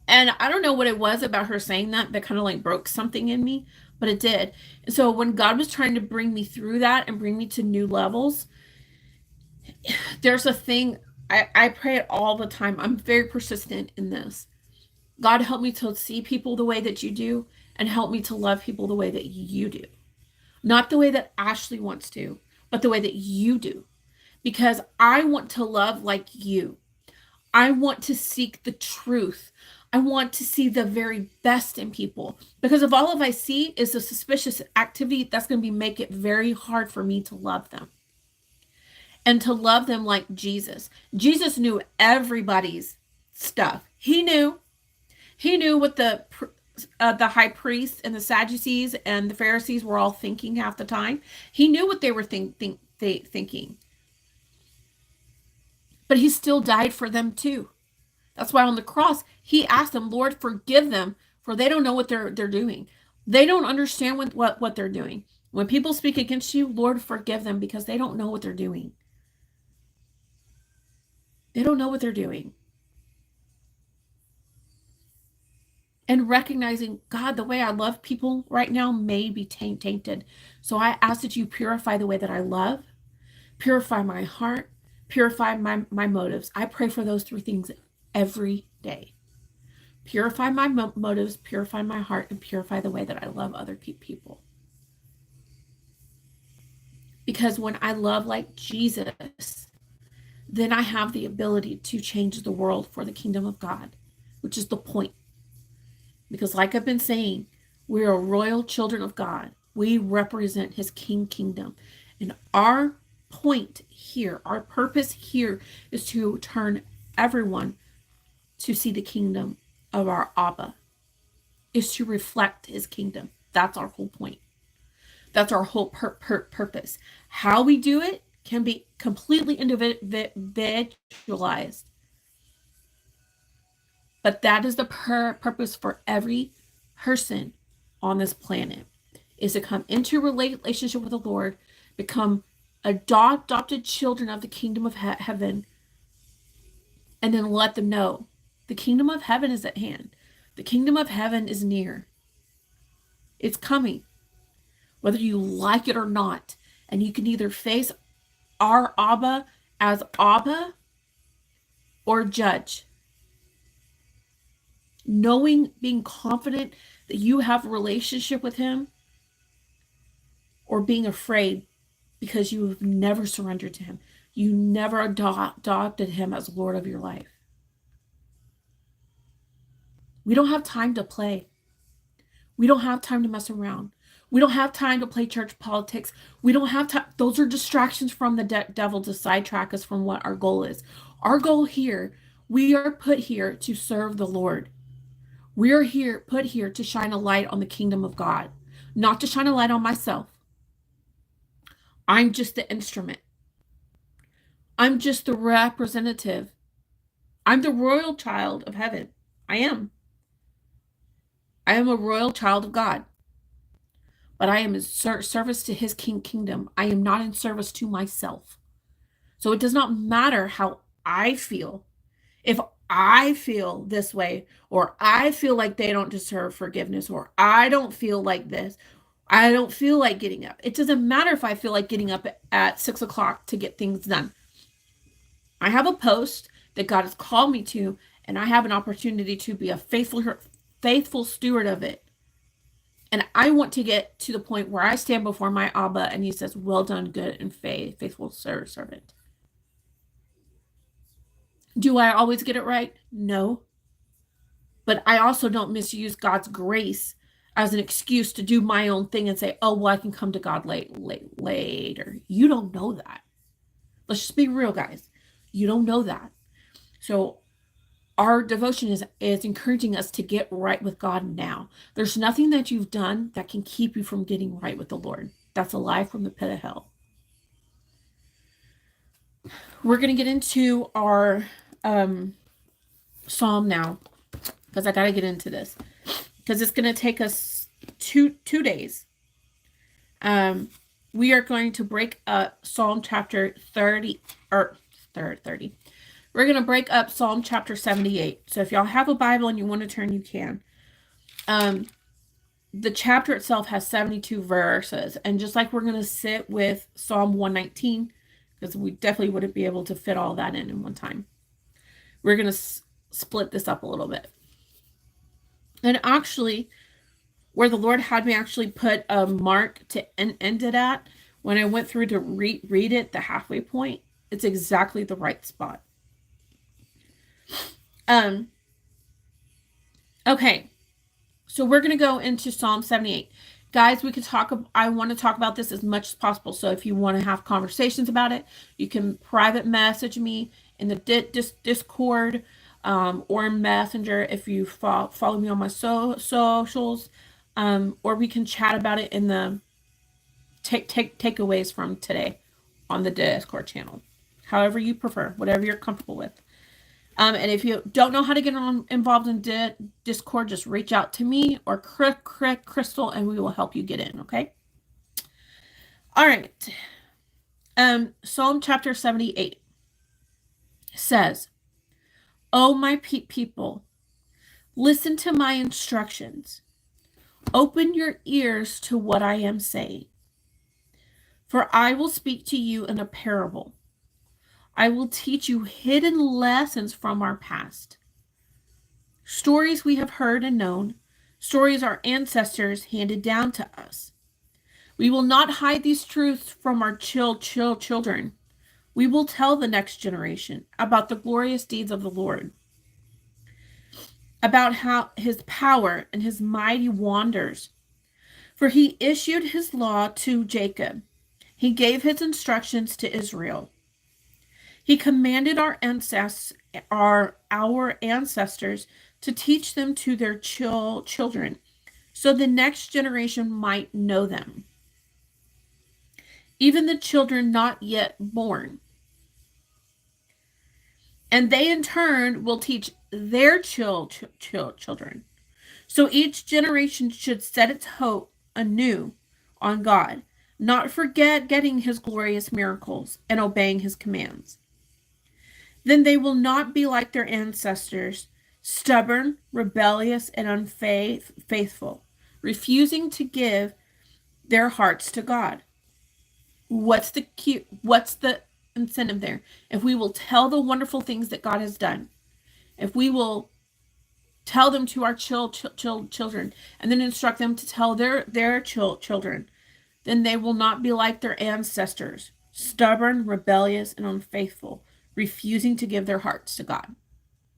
S1: And I don't know what it was about her saying that kind of like broke something in me, but it did. And so when God was trying to bring me through that and bring me to new levels, there's a thing, I pray it all the time. I'm very persistent in this. God, help me to see people the way that you do, and help me to love people the way that you do. Not the way that Ashley wants to, but the way that you do. Because I want to love like you. I want to seek the truth. I want to see the very best in people, because if all of I see is a suspicious activity, that's going to make it very hard for me to love them, and to love them like Jesus. Jesus knew everybody's stuff. He knew what the high priests and the Sadducees and the Pharisees were all thinking half the time. He knew what they were thinking, but he still died for them too. That's why on the cross, he asked them, Lord, forgive them, for they don't know what they're doing. They don't understand what they're doing. When people speak against you, Lord, forgive them, because they don't know what they're doing. They don't know what they're doing. And recognizing, God, the way I love people right now may be tainted. So I ask that you purify the way that I love, purify my heart, purify my motives. I pray for those three things every day. Purify my motives, purify my heart, and purify the way that I love other people. Because when I love like Jesus, then I have the ability to change the world for the kingdom of God, which is the point. Because like I've been saying, we are royal children of God. We represent his kingdom. And our point here, our purpose here, is to turn everyone to see the kingdom of our Abba, is to reflect his kingdom. That's our whole point. That's our whole purpose. How we do it can be completely individualized. But that is the purpose for every person on this planet, is to come into relationship with the Lord, become adopted children of the kingdom of heaven, and then let them know the kingdom of heaven is at hand. The kingdom of heaven is near. It's coming, whether you like it or not. And you can either face our Abba as Abba or judge. Knowing, being confident that you have a relationship with him, or being afraid because you have never surrendered to him. You never adopted him as Lord of your life. We don't have time to play. We don't have time to mess around. We don't have time to play church politics. We don't have time. Those are distractions from the devil to sidetrack us from what our goal is. Our goal here, we are put here to serve the Lord. We are put here to shine a light on the kingdom of God, not to shine a light on myself. I'm just the instrument. I'm just the representative. I'm the royal child of heaven. I am. I am a royal child of God. But I am in service to his kingdom. I am not in service to myself. So it does not matter how I feel. If I feel this way, or I feel like they don't deserve forgiveness, or I don't feel like this, I don't feel like getting up. It doesn't matter if I feel like getting up at 6 o'clock to get things done. I have a post that God has called me to, and I have an opportunity to be a faithful steward of it. And I want to get to the point where I stand before my Abba and he says, well done, good and faithful servant. Do I always get it right? No. But I also don't misuse God's grace as an excuse to do my own thing and say, oh, well, I can come to God later. You don't know that. Let's just be real, guys. You don't know that. So our devotion is encouraging us to get right with God now. There's nothing that you've done that can keep you from getting right with the Lord. That's a lie from the pit of hell. We're going to get into our psalm now, because I got to get into this, because it's going to take us two days. We are going to break up Psalm chapter 30, or 30. We're going to break up Psalm chapter 78. So if y'all have a Bible and you want to turn, you can. The chapter itself has 72 verses. And just like we're going to sit with Psalm 119, because we definitely wouldn't be able to fit all that in one time, we're going to split this up a little bit. And actually, where the Lord had me actually put a mark to end it at, when I went through to read it, the halfway point, it's exactly the right spot. Okay, so we're going to go into Psalm 78. Guys, I want to talk about this as much as possible. So if you want to have conversations about it, you can private message me in the Discord, or in Messenger if you follow me on my socials, or we can chat about it in the takeaways from today on the Discord channel. However you prefer, whatever you're comfortable with. And if you don't know how to get involved in Discord, just reach out to me or Crystal, and we will help you get in, okay? All right. Psalm chapter 78 says, "O my people, listen to my instructions. Open your ears to what I am saying. For I will speak to you in a parable. I will teach you hidden lessons from our past. Stories we have heard and known, stories our ancestors handed down to us. We will not hide these truths from our children. We will tell the next generation about the glorious deeds of the Lord, about how his power and his mighty wonders. For he issued his law to Jacob. He gave his instructions to Israel. He commanded our ancestors to teach them to their children, so the next generation might know them, even the children not yet born. And they in turn will teach their children. So each generation should set its hope anew on God, not forgetting his glorious miracles and obeying his commands. Then they will not be like their ancestors, stubborn, rebellious, and unfaithful, refusing to give their hearts to God. What's the incentive there? If we will tell the wonderful things that God has done, if we will tell them to our children, and then instruct them to tell their children, then they will not be like their ancestors, stubborn, rebellious, and unfaithful, refusing to give their hearts to God.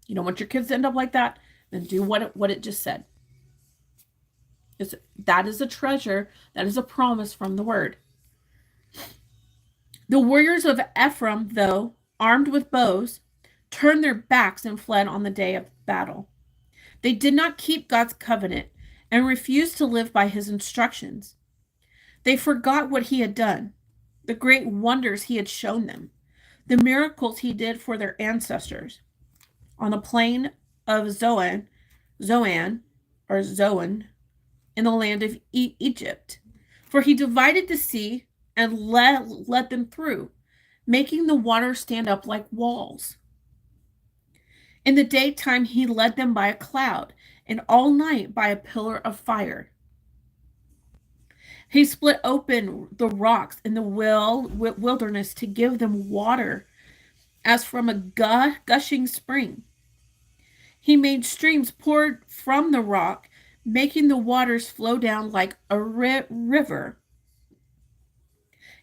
S1: You don't want your kids to end up like that? Then do what it just said. That is a treasure. That is a promise from the word. The warriors of Ephraim, though armed with bows, turned their backs and fled on the day of battle. They did not keep God's covenant and refused to live by his instructions. They forgot what he had done, the great wonders he had shown them, the miracles he did for their ancestors. On the plain of Zoan, in the land of Egypt. For he divided the sea and led them through, making the water stand up like walls. In the daytime he led them by a cloud, and all night by a pillar of fire. He split open the rocks in the wilderness to give them water as from a gushing spring. He made streams poured from the rock, making the waters flow down like a river.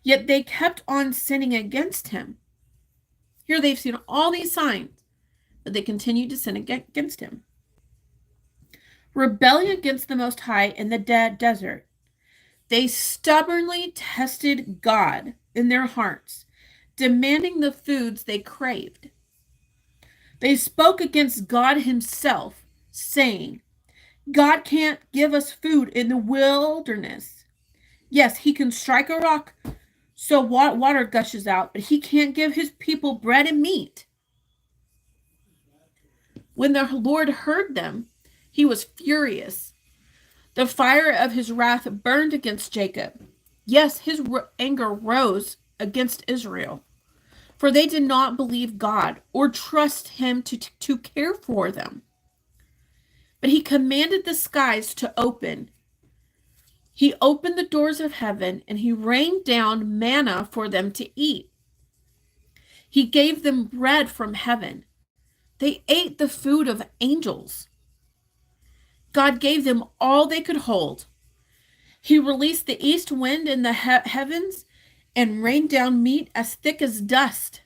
S1: Yet they kept on sinning against him. Here they've seen all these signs, but they continued to sin against him. Rebelling against the Most High in the desert, they stubbornly tested God in their hearts, demanding the foods they craved. They spoke against God himself, saying, God can't give us food in the wilderness. Yes, he can strike a rock so water gushes out, but he can't give his people bread and meat. When the Lord heard them, he was furious. The fire of his wrath burned against Jacob. Yes, his anger rose against Israel, for they did not believe God or trust him to care for them. But he commanded the skies to open. He opened the doors of heaven, and he rained down manna for them to eat. He gave them bread from heaven. They ate the food of angels. God gave them all they could hold. He released the east wind in the heavens and rained down meat as thick as dust.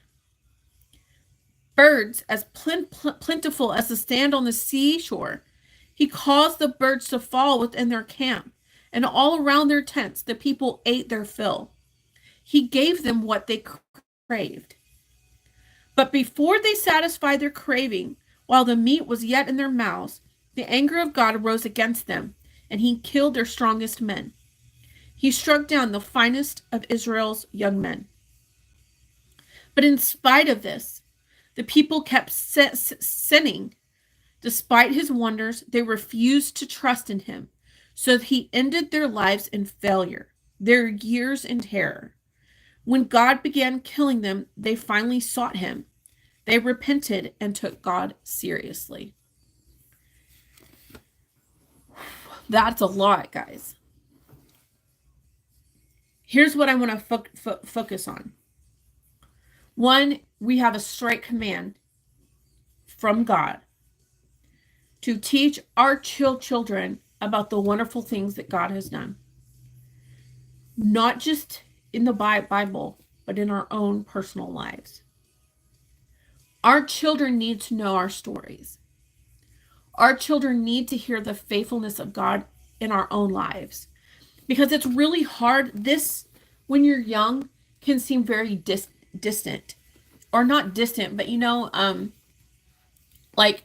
S1: Birds as plentiful as the sand on the seashore. He caused the birds to fall within their camp, and all around their tents the people ate their fill. He gave them what they craved. But before they satisfied their craving, while the meat was yet in their mouths, the anger of God rose against them, and he killed their strongest men. He struck down the finest of Israel's young men. But in spite of this, the people kept sinning. Despite his wonders, they refused to trust in him, so that he ended their lives in failure, their years in terror. When God began killing them, they finally sought him. They repented and took God seriously. That's a lot, guys. Here's what I want to focus on. One, we have a straight command from God to teach our children about the wonderful things that God has done. Not just in the Bible, but in our own personal lives. Our children need to know our stories. Our children need to hear the faithfulness of God in our own lives. Because it's really hard. This, when you're young, can seem very distant. Or not distant, but like,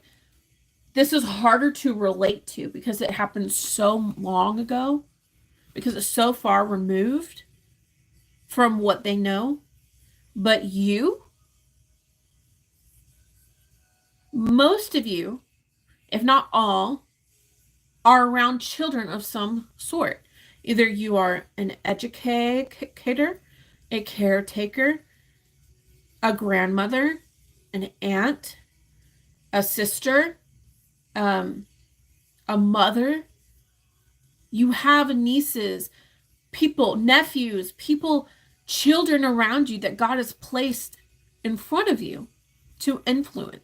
S1: this is harder to relate to because it happened so long ago. Because it's so far removed from what they know. But most of you, if not all, are around children of some sort. Either you are an educator, a caretaker, a grandmother, an aunt, a sister, a mother. You have nieces, people, nephews, children around you that God has placed in front of you to influence.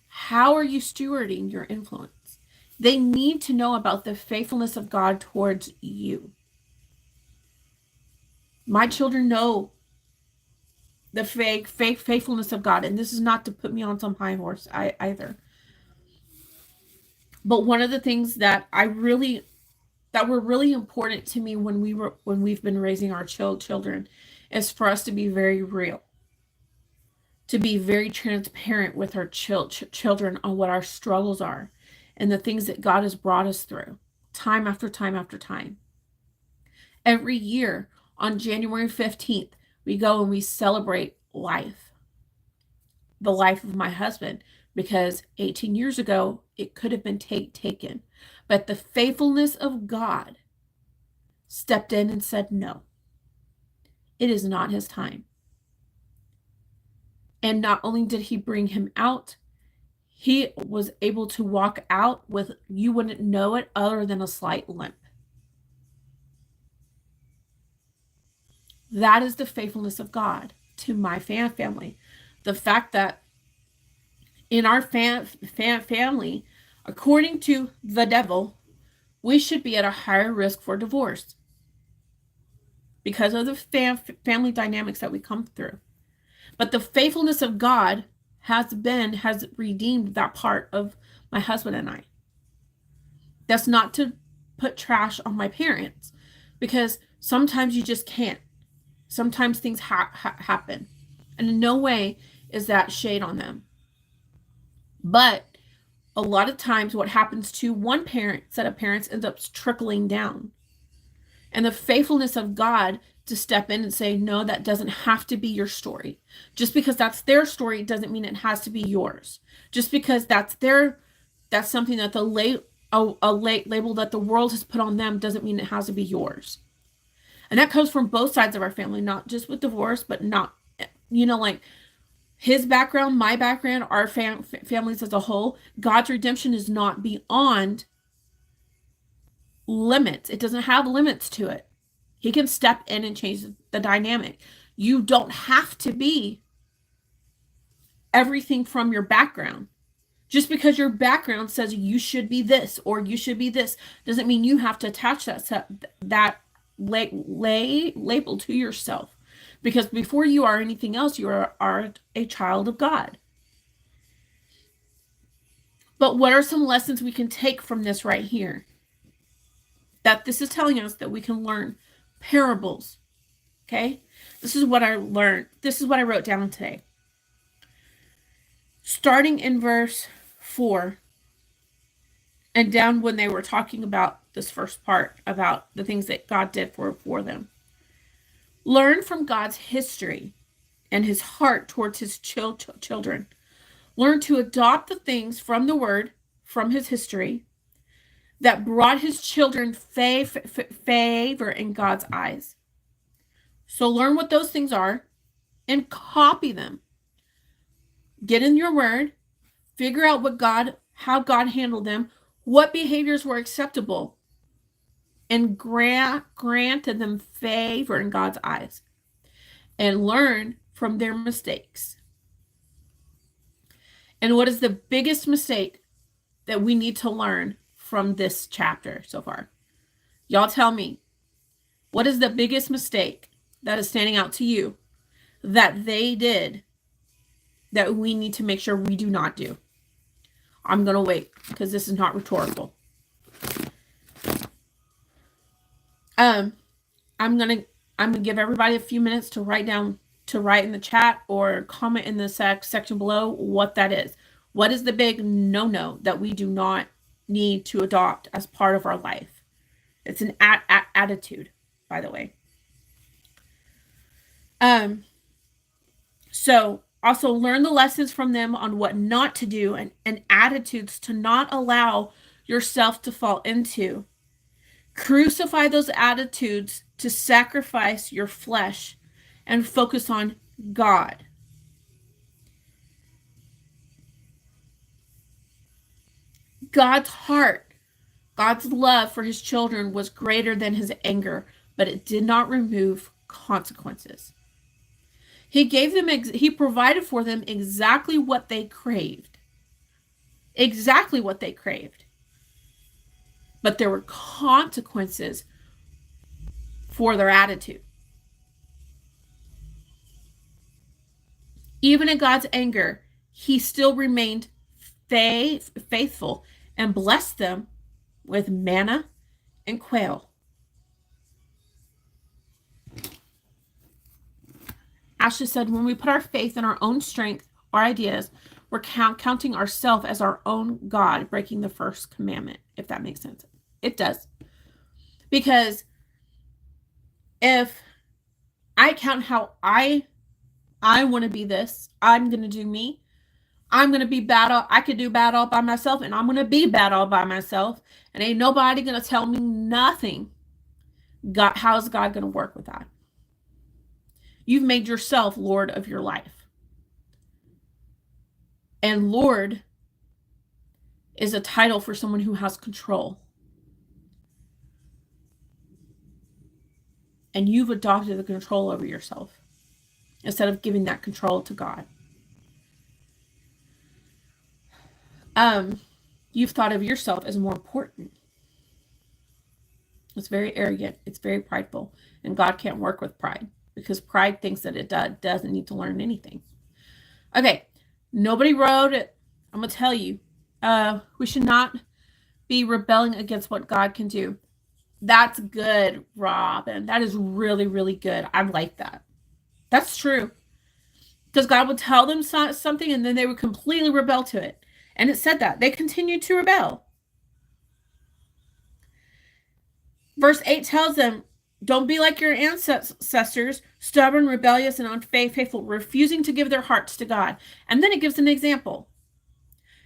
S1: How are you stewarding your influence? They need to know about the faithfulness of God towards you. My children know the faithfulness of God, and this is not to put me on some high horse either. But one of the things that were really important to me when we've been raising our children is for us to be very real. to be very transparent with our children on what our struggles are and the things that God has brought us through time after time after time. Every year on January 15th, we go and we celebrate life, the life of my husband, because 18 years ago, it could have been taken. But the faithfulness of God stepped in and said, no, it is not his time. And not only did he bring him out, he was able to walk out with, you wouldn't know it, other than a slight limp. That is the faithfulness of God to my family. The fact that in our family, according to the devil, we should be at a higher risk for divorce because of the family dynamics that we come through. But the faithfulness of God has redeemed that part of my husband and I. That's not to put trash on my parents, because sometimes you just can't. Sometimes things happen. And in no way is that shade on them. But a lot of times what happens to one set of parents ends up trickling down. And the faithfulness of God to step in and say, no, that doesn't have to be your story. Just because that's their story doesn't mean it has to be yours. Just because that's something that a label that the world has put on them doesn't mean it has to be yours. And that comes from both sides of our family, not just with divorce, but not, like his background, my background, our families as a whole. God's redemption is not beyond limits. It doesn't have limits to it. He can step in and change the dynamic. You don't have to be everything from your background. Just because your background says you should be this or you should be this doesn't mean you have to attach that label to yourself. Because before you are anything else, you are a child of God. But what are some lessons we can take from this right here? That this is telling us that we can learn parables. Okay? This is what I learned. This is what I wrote down today. Starting in verse 4 and down when they were talking about this first part about the things that God did for them. Learn from God's history and his heart towards his children. Learn to adopt the things from the word, from his history, that brought his children favor in God's eyes. So learn what those things are and copy them. Get in your word, figure out how God handled them, what behaviors were acceptable, and granted them favor in God's eyes, and learn from their mistakes. And what is the biggest mistake that we need to learn from this chapter so far? Y'all tell me, what is the biggest mistake that is standing out to you that they did that we need to make sure we do not do? I'm going to wait because this is not rhetorical. I'm going to give everybody a few minutes to write in the chat or comment in the section below what that is. What is the big no-no that we do not need to adopt as part of our life? It's an attitude, by the way. So also learn the lessons from them on what not to do and attitudes to not allow yourself to fall into. Crucify those attitudes to sacrifice your flesh and focus on God. God's heart, God's love for his children was greater than his anger, but it did not remove consequences. He provided for them exactly what they craved. Exactly what they craved. But there were consequences for their attitude. Even in God's anger, he still remained faithful and blessed them with manna and quail. Ashley said, when we put our faith in our own strength or ideas, we're counting ourselves as our own God, breaking the first commandment, if that makes sense. It does. Because if I count how I want to be this, I'm going to do me. I'm going to be bad all, I could do bad all by myself, and I'm going to be bad all by myself. And ain't nobody going to tell me nothing. God, how's God going to work with that? You've made yourself Lord of your life. And Lord is a title for someone who has control. And you've adopted the control over yourself instead of giving that control to God. You've thought of yourself as more important. It's very arrogant. It's very prideful. And God can't work with pride because pride thinks that it doesn't need to learn anything. Okay. Nobody wrote it. I'm going to tell you, we should not be rebelling against what God can do. That's good, Robin. That is really, really good. I like that. That's true. Because God would tell them something and then they would completely rebel to it. And it said that. They continued to rebel. Verse 8 tells them, don't be like your ancestors, stubborn, rebellious, and unfaithful, refusing to give their hearts to God. And then it gives an example.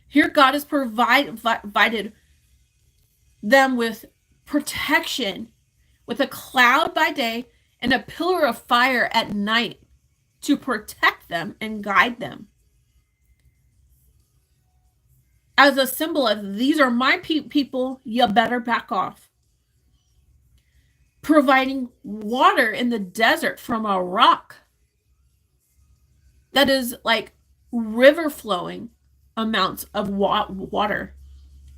S1: Here God has provided them with protection, with a cloud by day and a pillar of fire at night to protect them and guide them. As a symbol of, these are my people, you better back off. Providing water in the desert from a rock that is like river flowing amounts of water.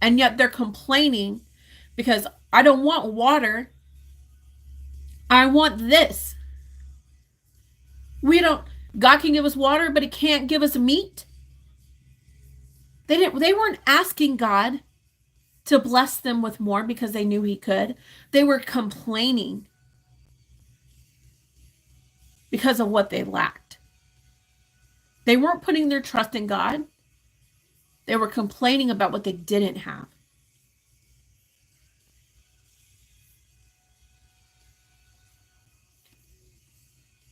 S1: And yet they're complaining because I don't want water. I want this. God can give us water, but he can't give us meat. They weren't asking God to bless them with more because they knew he could. They were complaining because of what they lacked. They weren't putting their trust in God. They were complaining about what they didn't have.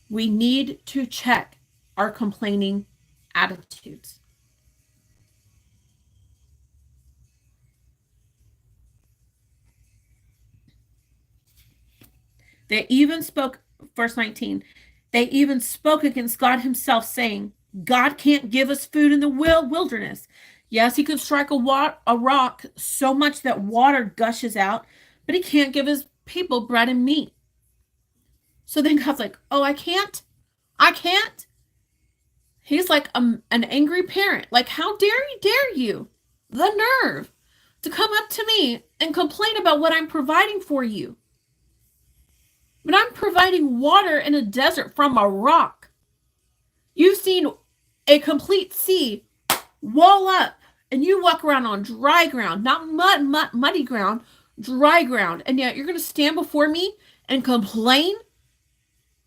S1: We need to check our complaining attitudes. They even spoke, verse 19, they even spoke against God himself, saying, God can't give us food in the wilderness. Yes, he can strike a rock so much that water gushes out, but he can't give his people bread and meat. So then God's like, oh, I can't? He's like an angry parent. Like, how dare you? The nerve to come up to me and complain about what I'm providing for you. But I'm providing water in a desert from a rock. You've seen a complete sea wall up, and you walk around on dry ground, not muddy ground, dry ground. And yet you're going to stand before me and complain?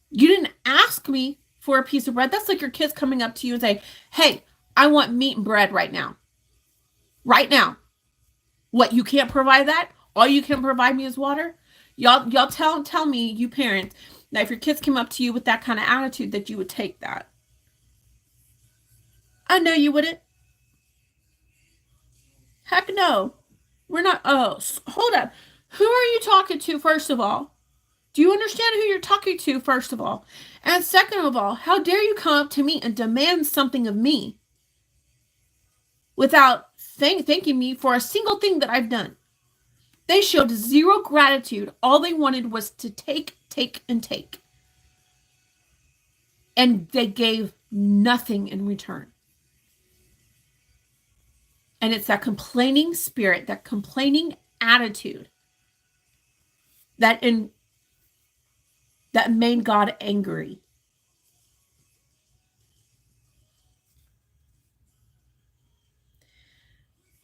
S1: You didn't ask me for a piece of bread. That's like your kids coming up to you and say, hey, I want meat and bread right now. Right now. What, you can't provide that? All you can provide me is water? Y'all tell me, you parents, that if your kids came up to you with that kind of attitude, that you would take that. I know you wouldn't. Heck no. We're not. Oh, hold up. Who are you talking to, first of all? Do you understand who you're talking to, first of all? And second of all, how dare you come up to me and demand something of me without thanking me for a single thing that I've done? They showed zero gratitude. All they wanted was to take, and take. And they gave nothing in return. And it's that complaining spirit, that complaining attitude that made God angry.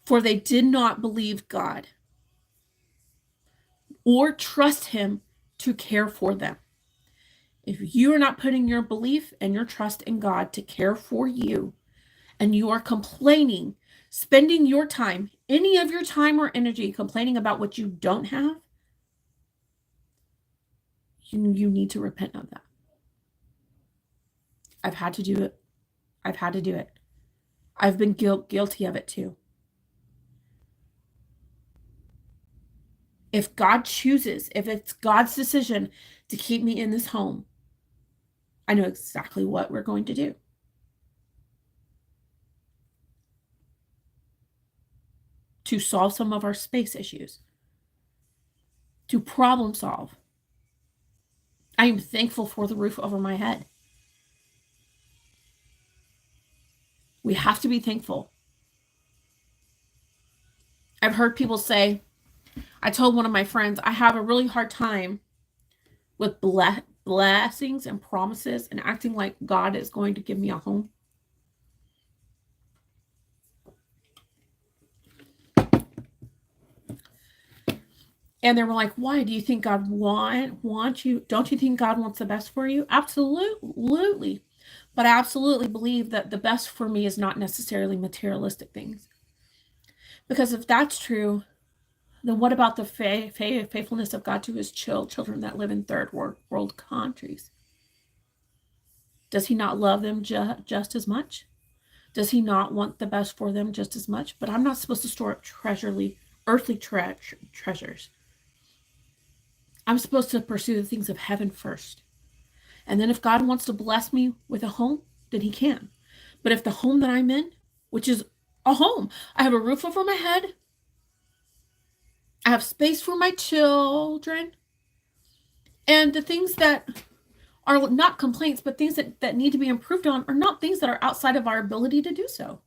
S1: For they did not believe God or trust him to care for them. If you are not putting your belief and your trust in God to care for you, and you are complaining, spending your time, any of your time or energy complaining about what you don't have, you need to repent of that. I've had to do it. I've had to do it. I've been guilty of it too. If God chooses, if it's God's decision to keep me in this home, I know exactly what we're going to do. To solve some of our space issues. To problem solve. I am thankful for the roof over my head. We have to be thankful. I've heard people say, I told one of my friends, I have a really hard time with blessings and promises and acting like God is going to give me a home. And they were like, why? Do you think God wants you? Don't you think God wants the best for you? Absolutely. But I absolutely believe that the best for me is not necessarily materialistic things. Because if that's true, then what about the faithfulness of God to his children that live in third world countries? Does he not love them just as much? Does he not want the best for them just as much? But I'm not supposed to store up earthly treasures. I'm supposed to pursue the things of heaven first. And then if God wants to bless me with a home, then he can. But if the home that I'm in, which is a home, I have a roof over my head, I have space for my children, and the things that are not complaints, but things that need to be improved on are not things that are outside of our ability to do so.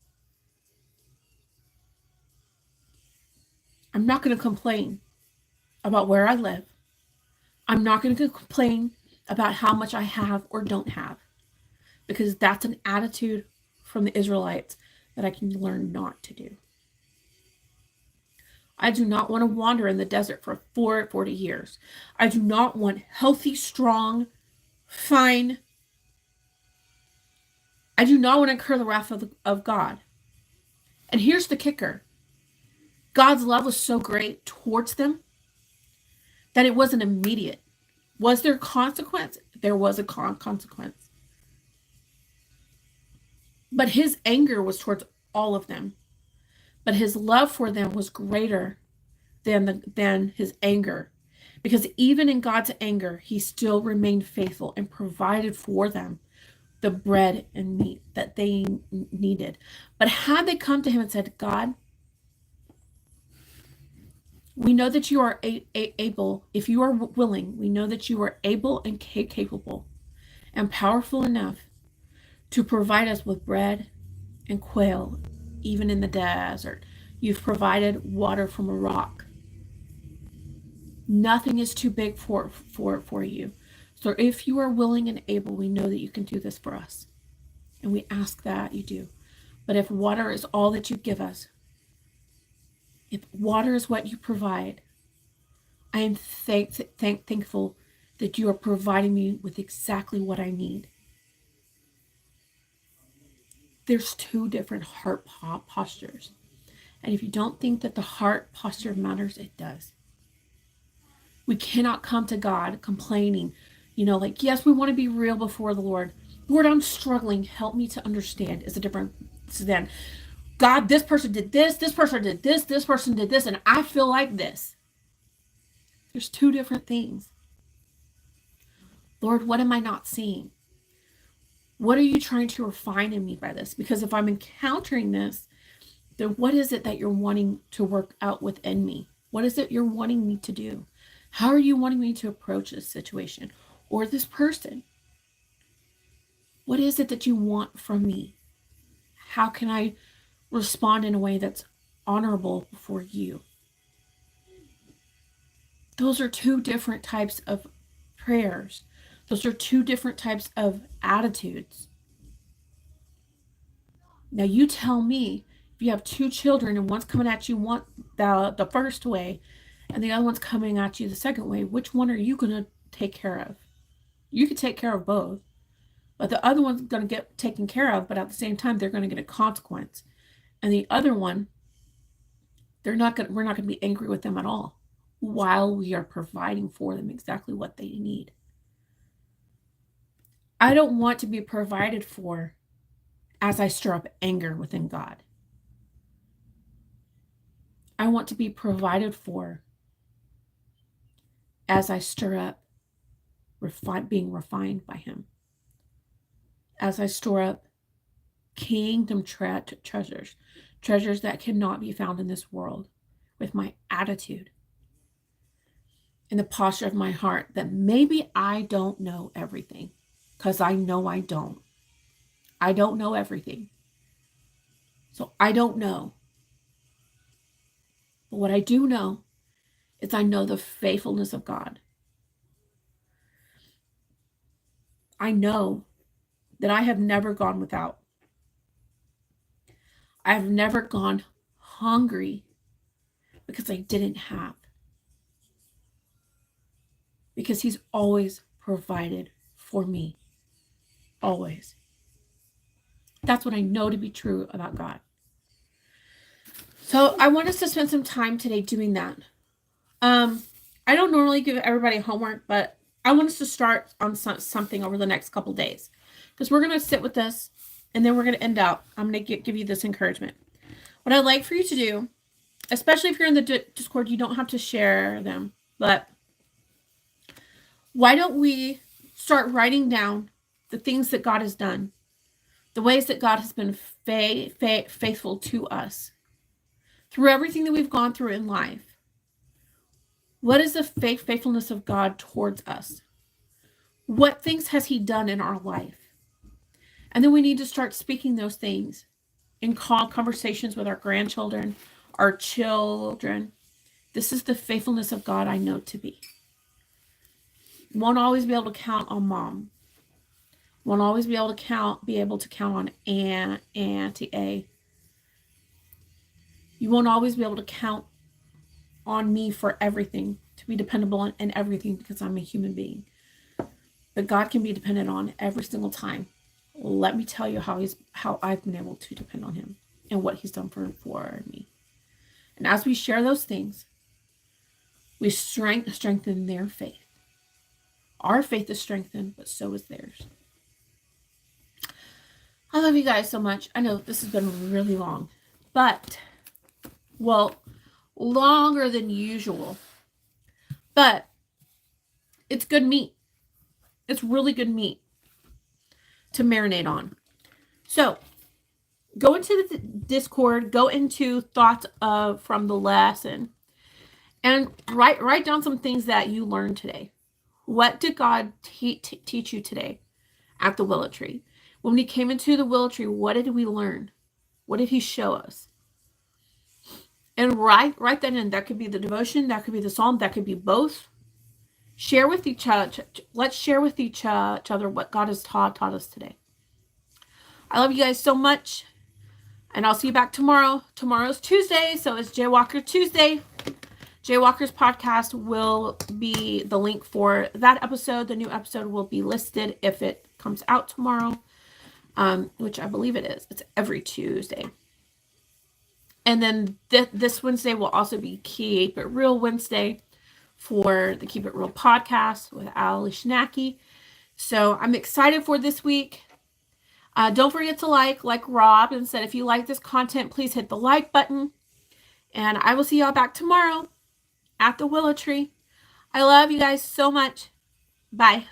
S1: I'm not going to complain about where I live. I'm not going to complain about how much I have or don't have, because that's an attitude from the Israelites that I can learn not to do. I do not want to wander in the desert for 40 years. I do not want healthy, strong, fine. I do not want to incur the wrath of God. And here's the kicker. God's love was so great towards them that it wasn't immediate. Was there consequence? There was a consequence. But his anger was towards all of them. But his love for them was greater than his anger. Because even in God's anger, he still remained faithful and provided for them the bread and meat that they needed. But had they come to him and said, God, we know that you are able, if you are willing, we know that you are able and capable and powerful enough to provide us with bread and quail, even in the desert. You've provided water from a rock. Nothing is too big for you. So if you are willing and able, we know that you can do this for us. And we ask that you do. But if water is all that you give us, if water is what you provide, I am thankful that you are providing me with exactly what I need. There's two different heart postures. And if you don't think that the heart posture matters, it does. We cannot come to God complaining, like, yes, we want to be real before the Lord. Lord, I'm struggling. Help me to understand is a different than, God, this person did this person did this person did this, and I feel like this. There's two different things. Lord, what am I not seeing? What are you trying to refine in me by this? Because if I'm encountering this, then what is it that you're wanting to work out within me? What is it you're wanting me to do? How are you wanting me to approach this situation or this person? What is it that you want from me? How can I respond in a way that's honorable before you? Those are two different types of prayers. Those are two different types of attitudes. Now you tell me, if you have two children and one's coming at you the first way and the other one's coming at you the second way, which one are you going to take care of? You could take care of both, but the other one's going to get taken care of, but at the same time, they're going to get a consequence. And the other one, we're not going to be angry with them at all while we are providing for them exactly what they need. I don't want to be provided for as I stir up anger within God. I want to be provided for as I stir up being refined by Him. As I store up kingdom treasures that cannot be found in this world, with my attitude and the posture of my heart that maybe I don't know everything, because I know I don't. I don't know everything. So I don't know. But what I do know is I know the faithfulness of God. I know that I have never gone without. I have never gone hungry because I didn't have. Because He's always provided for me. Always. That's what I know to be true about God. So I want us to spend some time today doing that. I don't normally give everybody homework, but I want us to start on something over the next couple days, because we're going to sit with this and then we're going to end out. I'm going to give you this encouragement. What I'd like for you to do, especially if you're in the Discord, you don't have to share them, but why don't we start writing down the things that God has done, the ways that God has been faithful to us through everything that we've gone through in life. What is the faithfulness of God towards us? What things has He done in our life? And then we need to start speaking those things in conversations with our grandchildren, our children. This is the faithfulness of God I know to be. You won't always be able to count on Mom. You won't always be able to count on Auntie A. You won't always be able to count on me for everything, to be dependable on everything, because I'm a human being. But God can be dependent on every single time. Let me tell you how I've been able to depend on Him and what He's done for me. And as we share those things, we strengthen their faith. Our faith is strengthened, but so is theirs. I love you guys so much. I know this has been really long, but, well, longer than usual. But it's good meat. It's really good meat to marinate on. So go into the Discord, go into thoughts from the lesson, and write down some things that you learned today. What did God teach you today at the Willow Tree? When we came into the Willow Tree, what did we learn? What did He show us? And write that in. That could be the devotion. That could be the psalm. That could be both. Share with each other. Let's share with each other what God has taught us today. I love you guys so much. And I'll see you back tomorrow. Tomorrow's Tuesday, so it's Jaywalker Tuesday. Jaywalker's podcast will be the link for that episode. The new episode will be listed if it comes out tomorrow, which I believe it is. It's every Tuesday. And then this Wednesday will also be Keep It Real Wednesday for the Keep It Real podcast with Ali Schnacky. So I'm excited for this week. Don't forget to like Rob and said, if you like this content, please hit the like button. And I will see y'all back tomorrow at the Willow Tree. I love you guys so much. Bye.